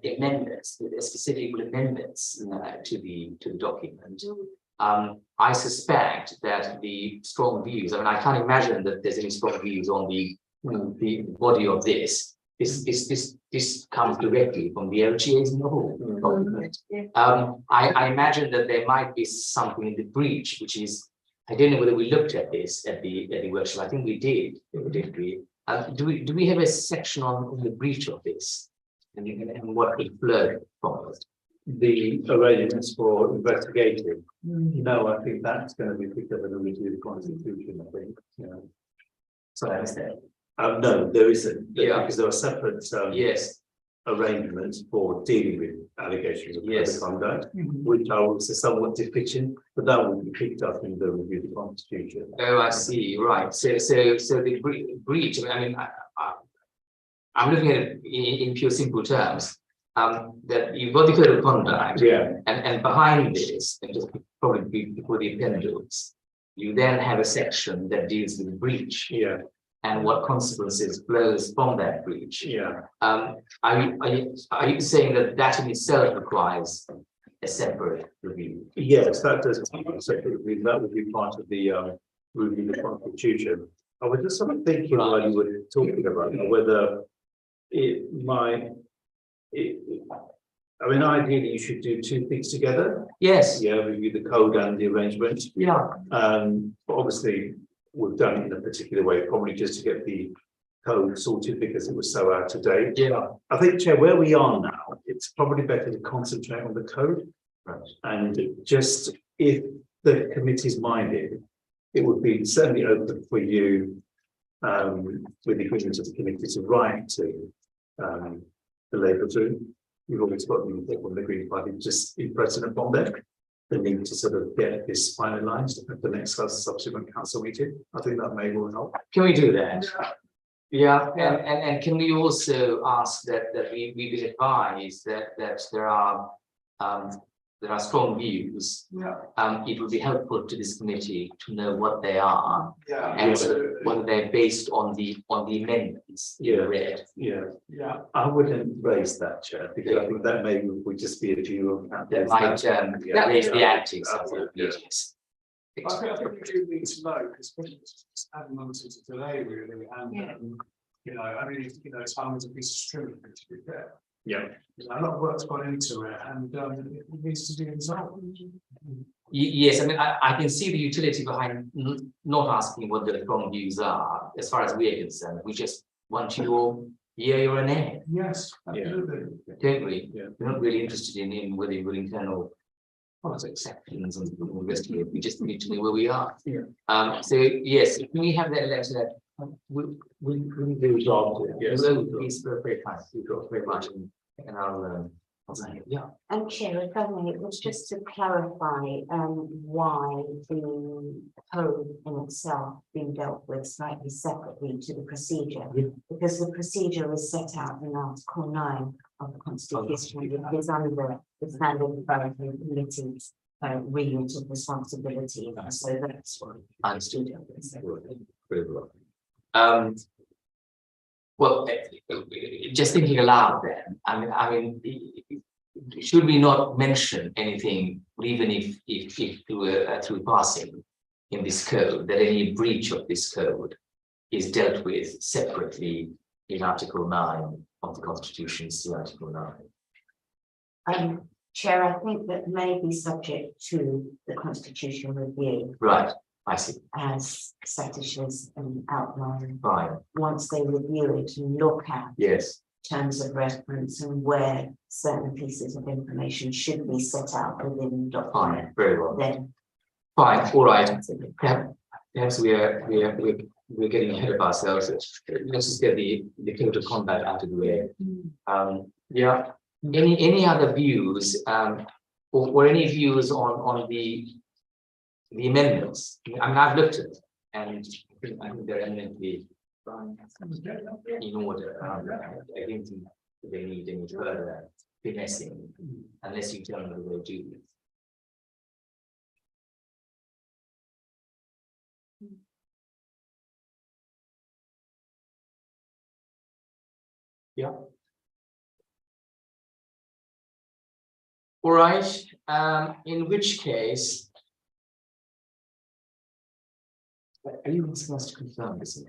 amendments, specific amendments to the document. I suspect that the strong views, I mean, I can't imagine that there's any strong views on the body of this. This comes directly from the LGA's novel document. I imagine that there might be something in the breach, which is, I don't know whether we looked at this at the workshop. I think we did, didn't we? Do we have a section on the breach of this and what could flow from it? The arrangements for investigating. No, I think that's going to be picked up in the review of the Constitution, I think. Yeah. So that is there. No, there isn't. Yeah. Because there are separate Yes. arrangements for dealing with allegations of Yes. conduct, which are also somewhat deficient, but that will be picked up in the review of the Constitution. Oh, I see. Right. So the breach. I mean, I'm looking at it in pure simple terms. That you've got the code of conduct, Yeah. and behind this, and just probably before the appendix, you then have a section that deals with breach. Yeah. And what consequences flows from that breach. Yeah. Are you saying that in itself requires a separate review? Yes, that does. That would be part of the review of the Constitution. I was just sort of thinking while you were talking about whether it might. I mean, ideally, you should do two things together. Yes. Yeah, review the code and the arrangement. Yeah. But obviously, we've done it in a particular way, probably just to get the code sorted because it was so out of date. Yeah. I think, Chair, where we are now, it's probably better to concentrate on the code. Right. And just if the committee's minded, it would be certainly open for you, with the agreement of the committee, to write to the Labour team. You've always got the Green Party just in precedent on them. The need to sort of get this finalised at the next subsequent council meeting. I think that may well help. Can we do that? Yeah, and can we also ask that we be advised that there are strong views. It would be helpful to this committee to know what they are. And whether they're based on the amendments you read. Yeah. I wouldn't raise that, Chair, because I think that would just be a view of That might raise the antics of the meetings. I think we do need to know, because it's adding on to delay really, and you know, I mean, time is a piece of string, to be fair. Yeah. A lot of work's gone into it, and it needs to be resolved. Yes, I mean, I can see the utility behind not asking what the strong views are, as far as we're concerned. We just want your year or nay. Yes, absolutely. Don't we? Yeah. We're not really interested in whether you've got internal politics sections and the rest of it. We just need to know where we are. Yeah. So yes, if we have that letter, we do resolve it. Yes. Please, very kind. You've got very much, and I'll yeah. And Chair, if I may, it was just to clarify why the code in itself being dealt with slightly separately to the procedure. Because the procedure is set out in Article 9 of the Constitution. It is under the Standing Development Committee's remit of responsibility. So that's what I understood. Well, just thinking aloud then, I mean, should we not mention anything, even if through passing in this code, that any breach of this code is dealt with separately in Article 9 of the Constitution, see Article 9? Chair, I think that may be subject to the Constitution review. Right. I see. As Satish has outlined. Right. Once they review it and look at Yes. terms of reference and where certain pieces of information should be set out within the document. Fine. Very well. Then. Fine. All right. Perhaps we're getting ahead of ourselves. Let's just get the code of conduct out of the way. Yeah. Any other views? Or any views on the amendments? I mean, I've looked at it, and I think they're eminently in order. I don't think they need any further finessing, unless you tell me the way to do it. Yeah. All right, in which case. Are you supposed to confirm this?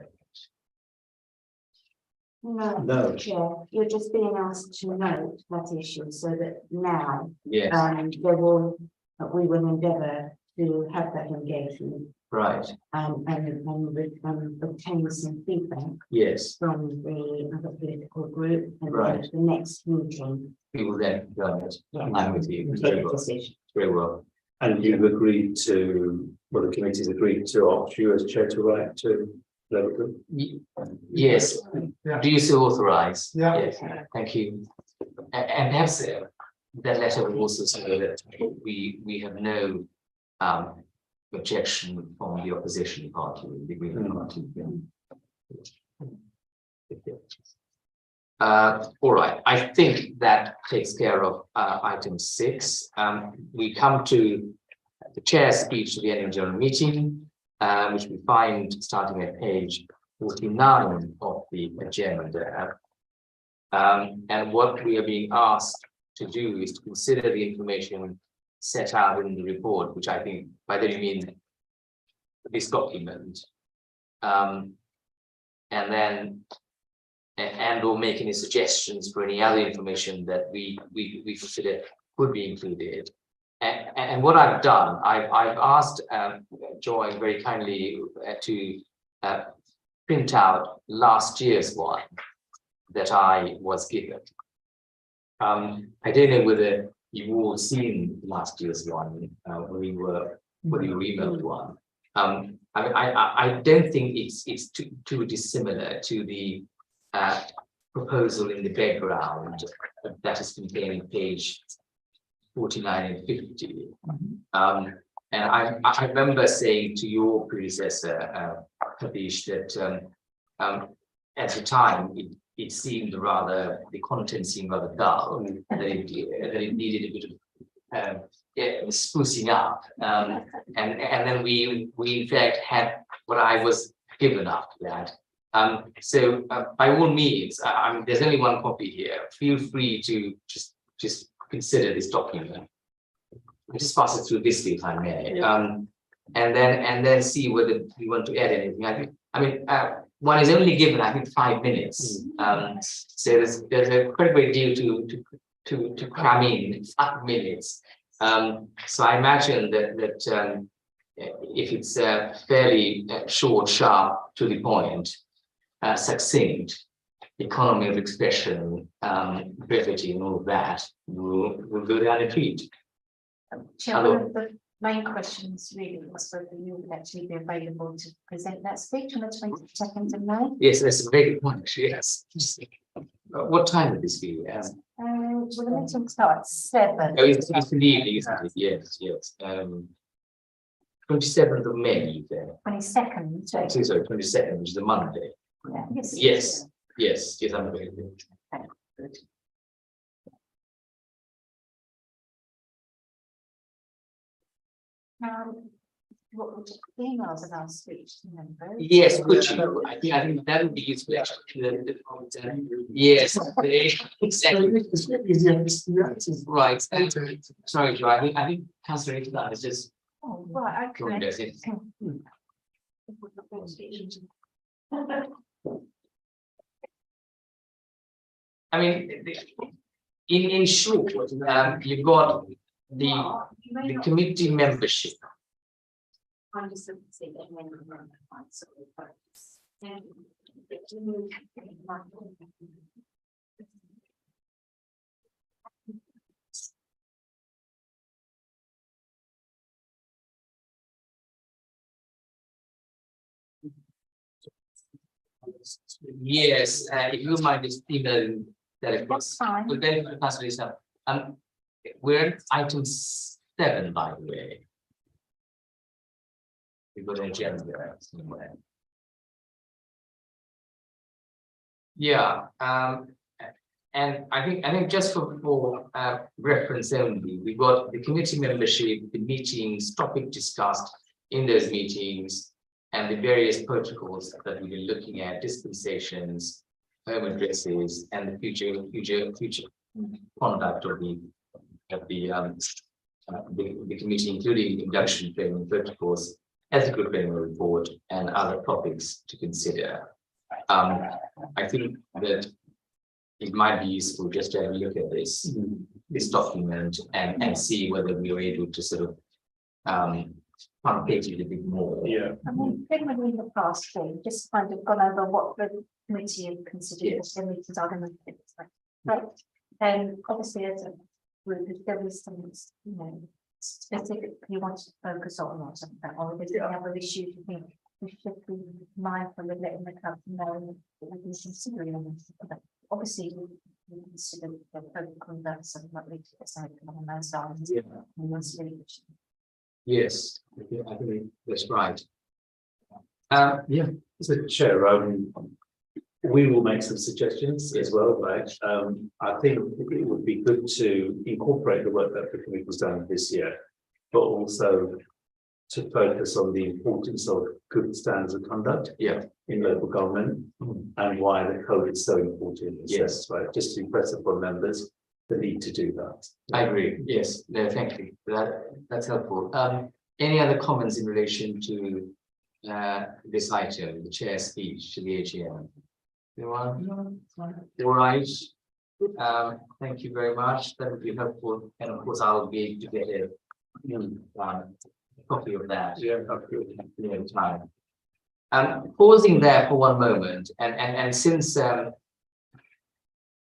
No, No. Chair, you're just being asked to note that issue so that now, Yes, we will endeavour to have that engagement. right, And obtain some feedback yes, from the other political group. And Right. at the next meeting. we will then confirm it. Yeah. I'm with you. Make Very a well. decision. Very well. And you've agreed to, well, the committee's agreed to opt you as chair to write to Lebanon. Yes, Yeah. do you so authorize? Yeah. Yes, thank you. And perhaps that letter will also say that we have no objection from the opposition party, the Green Party. All right, I think that takes care of item 6. We come to the chair's speech to the annual general meeting, which we find starting at page 49 of the agenda. And what we are being asked to do is to consider the information set out in the report, which I think by that you mean this document. And then or make any suggestions for any other information that we consider could be included. And what I've done, I've asked Joy very kindly to print out last year's one that I was given. I don't know whether you've all seen last year's one, whether you emailed one. I don't think it's too dissimilar to the proposal in the background that is contained in page 49 and 50. And I remember saying to your predecessor, Kavish, that at the time it seemed rather, the content seemed rather dull, that it needed a bit of sprucing up. And then we in fact had what I was given after that. So by all means, there's only one copy here. Feel free to just consider this document. I'll just pass it through this if I may. And then see whether you want to add anything. I mean, one is only given, I think, 5 minutes. So there's a quite a great deal to cram in 5 minutes. So I imagine that if it's fairly short, sharp, to the point, succinct, economy of expression, brevity, and all of that, will go down a treat. Chair, one of the main questions really was whether you would actually be available to present that speech on the 22nd of May. Yes, that's a very good point, actually, yes. What time would this be? Well, the meeting starts at 7. Oh, it's in the evening, isn't it? Yes, yes. 27th of May, you say? 22nd. Sorry, 22nd, which is a Monday. Yes. Yes, I'm available. Okay, good. What would emails of our speech to members? Yes, could you? I think that would be useful. Actually. Yes, exactly. Right. Sorry, Joe. I think Councillor Iqbal is just. Oh, right, okay. Does it. I mean, in short, you've got the committee membership. Yes, if you mind just emailing that across. That's fine. We'll then pass this up. We're at item 7, by the way. We've got an agenda somewhere. Yeah, and I think just for reference only, we've got the committee membership, the meetings, topic discussed in those meetings, and the various protocols that we've been looking at, dispensations, home addresses, and the future conduct of the the committee, including induction training, protocols, ethical training report, and other topics to consider. I think that it might be useful just to have a look at this document and see whether we are able to sort of unpick it a bit more. Yeah. I mean, generally in the past, we just kind of gone over what the committee had considered as the meetings are going to be. But obviously as a group, if there was some, you know, specific you want to focus on or something, or if there's any other issues you think we should be mindful of letting the council know that we've been considering on this. But obviously, we consider the public conduct something like we decided on those sides. Yeah. And once we- Yes, I think that's right. Yeah, so Chair, we will make some suggestions as well, right? I think it would be good to incorporate the work that the committee has done this year, but also to focus on the importance of good standards of conduct. Yeah. In local government and why the code is so important. Yes. Right, just to impress upon members the need to do that. I agree. Yes, no, thank you. That's helpful. Any other comments in relation to this item, the chair's speech to the AGM? Anyone? All right. Thank you very much. That would be helpful. And of course, I'll be able to get a copy of that. Yeah, absolutely. In time. Pausing there for one moment, and since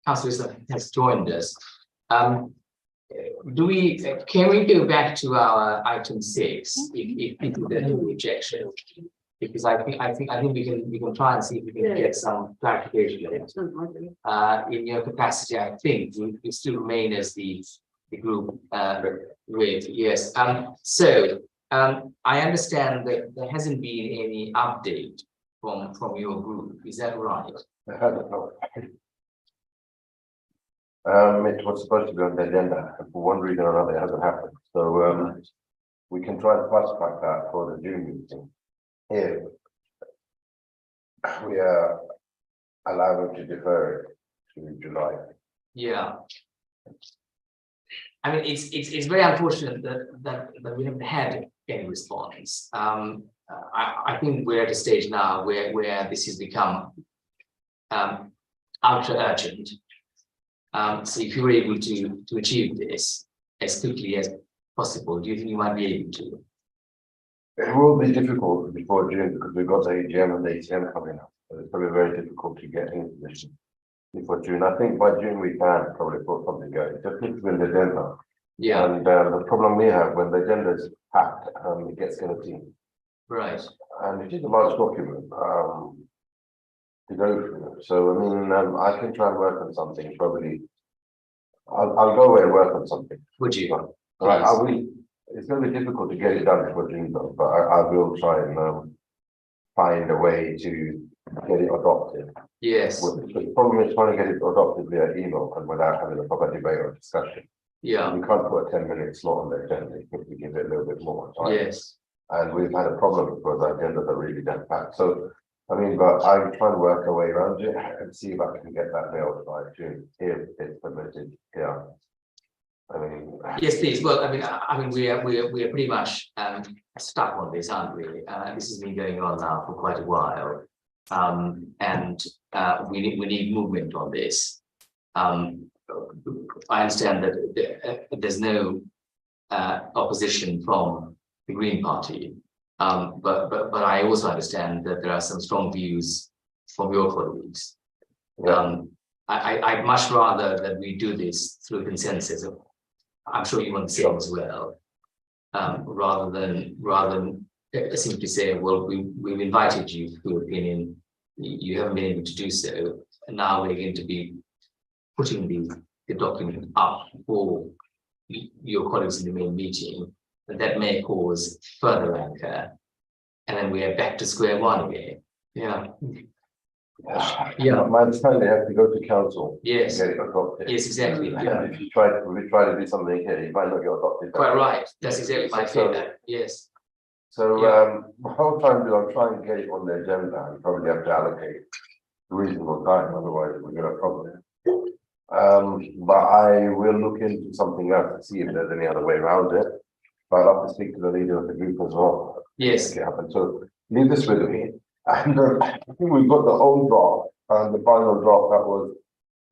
Councillor has joined us, can we go back to our item 6 if people don't have any objection? Because I think we can try and see if we can get some clarification in your capacity. I think you still remain as the group with yes. I understand that there hasn't been any update from your group. Is that right? It was supposed to be on the agenda, and for one reason or another, it hasn't happened. So we can try and fast track that for the June meeting. If we are allowed to defer it to July. Yeah. I mean, it's very unfortunate that we haven't had any response. I think we're at a stage now where this has become ultra urgent. So if you were able to achieve this as quickly as possible, do you think you might be able to? It will be difficult before June because we've got the AGM and the ATM coming up. So it's probably very difficult to get into this before June. I think by June we can probably put something going. Just need to win the agenda. Yeah. And the problem we have when the agenda is packed, it gets guillotined. Right. And it is a large document to go through. So I mean, I can try and work on something. Probably, I'll go away and work on something. Would you? Right. I will. It's going to be difficult to get it done before June, though. But I will try and find a way to get it adopted. Yes. The problem is trying to get it adopted via email and without having a proper debate or discussion. Yeah. We can't put a 10-minute slot on the agenda if we give it a little bit more time. Yes. And we've had a problem because the agendas are really damn packed. So, I mean, but I'm trying to work a way around it and see if I can get that nailed by June, if it's permitted. Yeah. I mean. Yes, please. Well, I mean, we are pretty much stuck on this, aren't we? This has been going on now for quite a while, and we need movement on this. I understand that there's no opposition from the Green Party, but I also understand that there are some strong views from your colleagues. Yeah. I'd much rather that we do this through consensus. I'm sure you want the same as well, rather than simply say, well, we've invited you for your opinion, you haven't been able to do so, and now we're going to be putting the document up for your colleagues in the main meeting, and that may cause further rancor, and then we are back to square one again. Yeah. Yeah. My understanding, they have to go to council. Yes. To get it adopted. Yes, exactly. Yeah. If we try to do something here, it might not get adopted. Quite right. That's exactly my fear. Yes. So Yeah. the whole time I'm trying to get it on the agenda and probably have to allocate reasonable time, otherwise we're gonna have a problem. But I will look into something else to see if there's any other way around it. But I'll have to speak to the leader of the group as well. Yes. Make it happen. So leave this with me. And I think we've got the old draft and the final draft that was,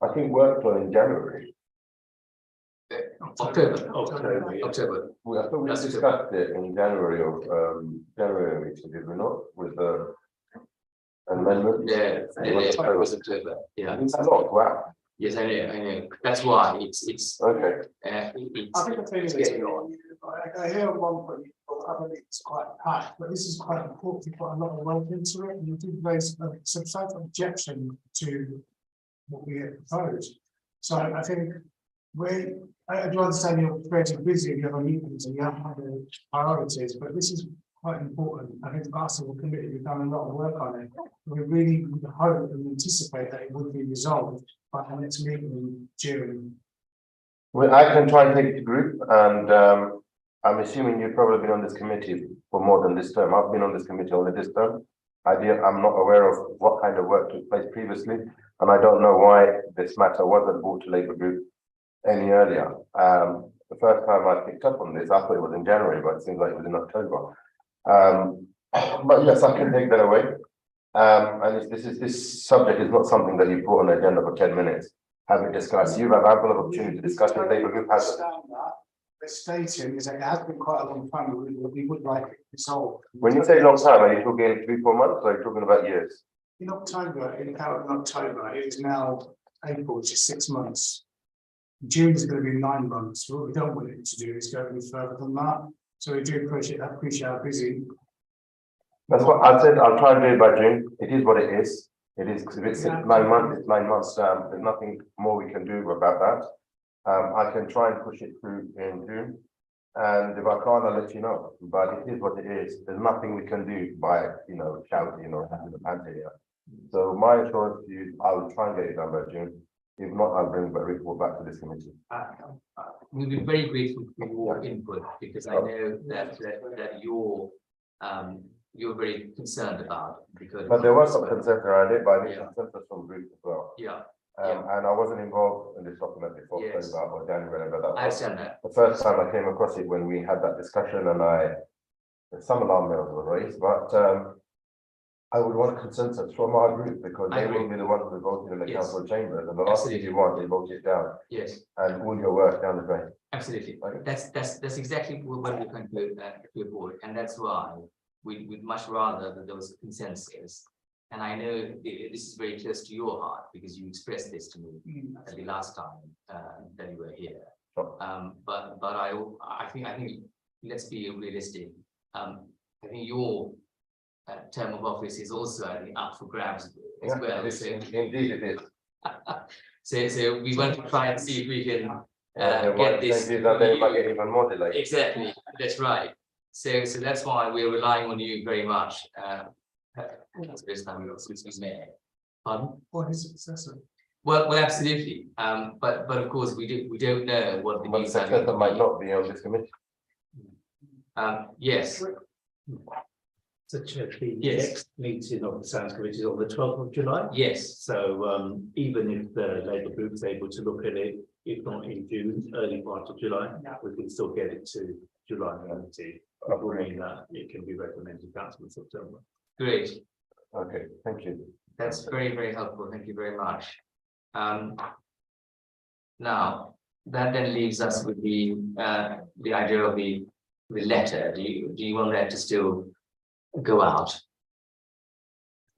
I think, worked on in January. October. I thought we That's discussed it in January of January meeting, did we not? With the amendment? Yeah, it was October. Yeah. It's a lot, wow. Yes, I know. That's why it's. Okay. I think the thing is, getting on. I hear one point, I believe it's quite packed, but this is quite important, you put a lot of work into it, and you did raise a substantial objection to what we had proposed. So I think I do understand you're very busy, you have a meetings and you have other priorities, but this is quite important. I think us as a committee, we've done a lot of work on it. We really would hope and anticipate that it would be resolved by the next meeting in June. Well, I can try and take it to group, and I'm assuming you've probably been on this committee for more than this term. I've been on this committee only this term. I'm not aware of what kind of work took place previously, and I don't know why this matter wasn't brought to Labour Group any earlier. The first time I picked up on this, I thought it was in January, but it seems like it was in October. But yes, I can take that away. And this subject is not something that you put on the agenda for 10 minutes. Have it discussed. You have ample opportunity to discuss with Labour Group. The stating is that it has been quite a long time, we would like it resolved. When you say long time, are you talking 3-4 months, or are you talking about years? In October, it is now April, which is 6 months. June is going to be 9 months. What we don't want it to do is go any further than that. So we do appreciate how busy. That's what I said. I'll try and do it by June. It is what it is. It is, if it's 9 months, it's 9 months. There's nothing more we can do about that. I can try and push it through in June. And if I can't, I'll let you know. But it is what it is. There's nothing we can do by, shouting or having the panther here. So my assurance to you, I will try and get it done by June. If not, I'll bring the report back to this committee. We'll be very grateful for your input, because I know that you're very concerned about it, because. But there was some concern around it, but I need consensus from group as well. Yeah. And I wasn't involved in this document before Yes. October or January, whatever that I was. understand that. The first time I came across it when we had that discussion, and some alarm bells were raised, but I would want consensus from our group, because they will be the ones who voted in the Yes. council chambers, and the last thing you want is vote it down Yes, and all your work down the drain. absolutely. Okay. That's exactly what we're going to avoid, and that's why we'd much rather that there was a consensus. And I know this is very close to your heart, because you expressed this to me the last time that you were here. Sure. But I think let's be realistic. I think your term of office is also, I think, up for grabs as well. Indeed it is. So we want to try and see if we can Get get this. They might get even more delayed. Exactly, that's right. So that's why we're relying on you very much. That's the first time we also excuse me. Pardon? Or his successor. Well, absolutely. But of course we don't know what the But new the successor might not be on this committee. Yes. So Chair, the Yes. next meeting of the Sounds Committee is on the 12th of July. Yes. So even if the Labour Group is able to look at it, if not in June, early part of July, we can still get it to July 19th. Agreeing that it can be recommended to Council in September. Great. Okay, thank you. That's very, very helpful. Thank you very much. Now, that then leaves us with the idea of the letter. Do you want that to still go out?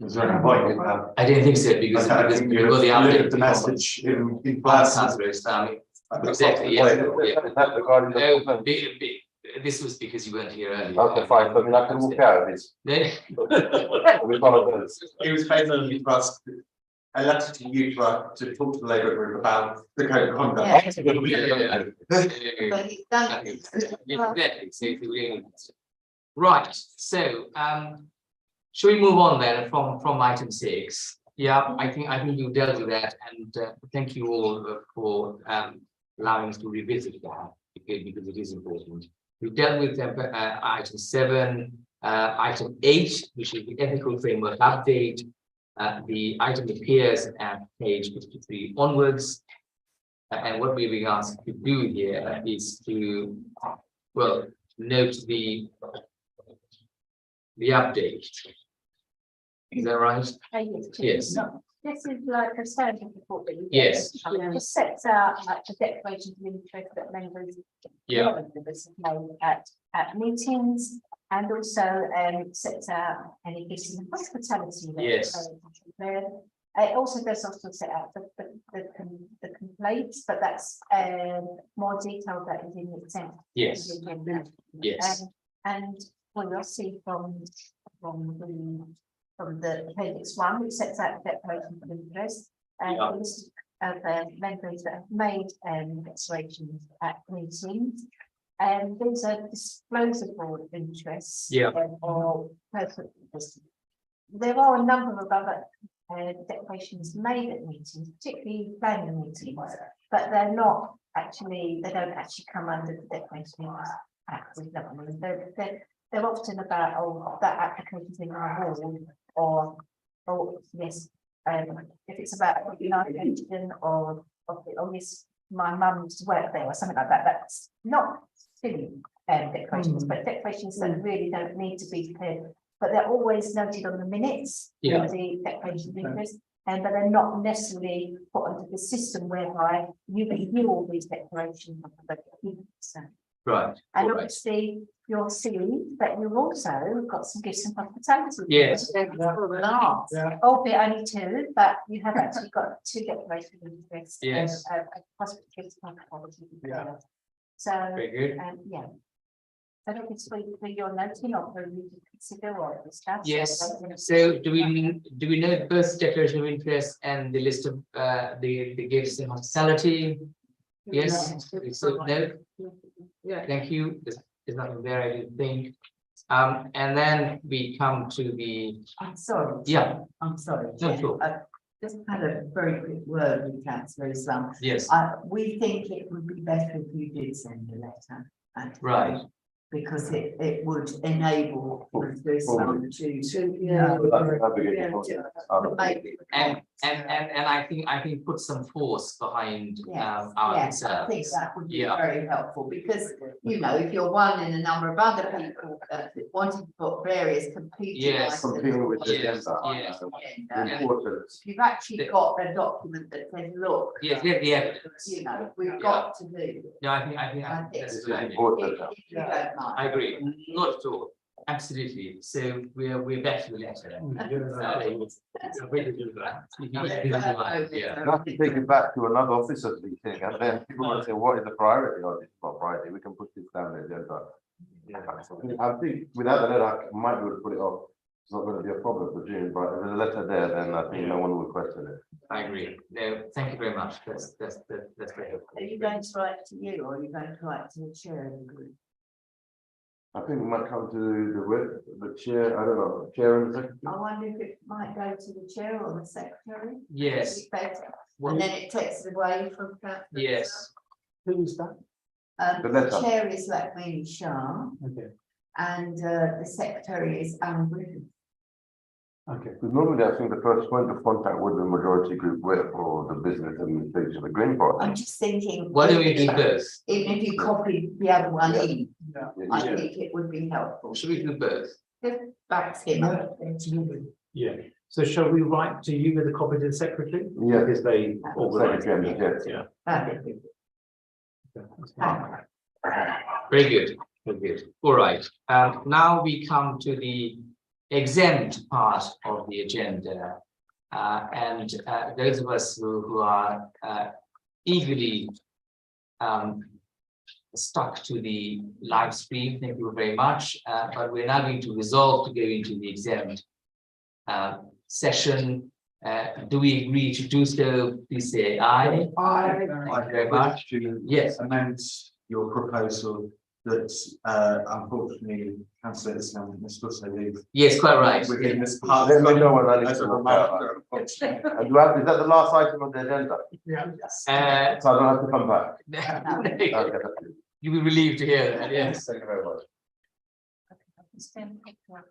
Is there any point? I don't think so, because I we've think got you the delivered update the message in Last person. exactly, yeah. That's regarding the- No, this was because you weren't here earlier. Okay, fine, so I mean, I can walk out of this. We follow this. It was basically to us, a letter to you to talk to the Labour Group about the code of conduct. But he's done it. Exactly. So if we really- Right, so shall we move on then from item 6? Yeah, I think you dealt with that, and thank you all for allowing us to revisit that, because it is important. We dealt with item 7, item 8, which is the ethical framework update. The item appears at page 53 onwards. And what we're being asked to do here is to, well, note the update. Is that right? Yes. This is like a standard report that you. Yes. It just sets out like the declarations of interest that members. Yeah. Members have made at meetings, and also sets out any gifts and hospitality. that Yes. there. It also does also set out the complaints, but that's more detailed that is in the exempt. Yes. Yes. And well, you'll see from the appendix 1, which sets out the declaration of interest and Yeah. the list of members that have made declarations at meetings. And these are disclosable interests. Yeah. Or personal interests. There are a number of other declarations made at meetings, particularly planning meetings, but they're not actually, they don't actually come under the Declaration of Act. They're often about, oh, that application's in my ward, or yes, if it's about a pension or yes, my mum used to work there or something like that, that's not silly declarations, but declarations that really don't need to be prepared. But they're always noted on the minutes. Yeah. The declaration of interest, but they're not necessarily put onto the system whereby you review all these declarations. Right. And all right. obviously, you'll see that you've also got some gifts and hospitality. Yes. Yeah. Albeit only 2, but you have actually got 2 declarations of interest. Yes. Hospital gifts and hospitality. Yeah. So, Very good. yeah. I don't think it's for your noting or for you to consider or discuss. Yes. So do we know both declaration of interest and the list of the gifts and hospitality? Yes. So no. Yeah. Thank you. There's nothing there, I didn't think. And then we come to the, I'm sorry. Yeah. I'm sorry. No, Chair. sure. I just had a very quick word with councillor Islam. yes, We think it would be better if you did send a letter. right. Because it would enable councillor Islam to. Yeah. And I think put some force behind Yes, our yes, I concerns. think that would be Yeah. very helpful, because, you know, if you're one in a number of other people wanting to put various competing. Yes. items Competing with the Yes, agenda. yes. agenda, Important. if you've actually got a document that says, look. Yes, we have the evidence. You know, we've got to do. No, I think I think that's This a good is idea. important. If you don't mind. I agree, not at all, absolutely, so we're back to the letter. Yeah, You have to take it back to another officers meeting, and then people will say, what is the priority? Oh, it's not priority, we can put this down the agenda. I think without the letter, I might be able to put it off. It's not going to be a problem for June, but if there's a letter there, then I think no one will question it. I agree, no, thank you very much, that's very helpful. Are you going to write to you, or are you going to write to the chair of the group? I think we might come to the chair, I don't know, chair and the secretary. I wonder if it might go to the chair or the secretary. Yes, It'd be better. well, And then it takes it away from. councillor yes, Who is that? Islam. The The letter. chair is Lakmini Shah, Okay, and the secretary is Alan Griffin. okay. Because normally I think the first point of contact with the majority group rep or the business administration of the Green Party. I'm just thinking. why don't we do both? Even if you copy the other one Yeah. in, Yeah. I Yeah. think it would be helpful. Should we do both? Just backs him up. Absolutely. Yeah, so shall we write to you with a copy to the secretary? Yeah. Because they organise. Secretary and the chair. Yeah. That'd be good. Very good, very good, all right, now we come to the exempt part of the agenda. And those of us who are eagerly stuck to the live stream, thank you very much, but we're now going to resolve to go into the exempt session. Do we agree to do so? Please say aye. Thank you very much. Yes. Amend your proposal that unfortunately councillor Islam must also leave Yes, quite right. within this part. Let me know when I need As to a walk out. reminder, unfortunately. And do I have, is that the last item on the agenda? Yeah. So I don't have to come back? Okay, Uh, that's good. you'll be relieved to hear that, yes. Thank you very much. Stand up.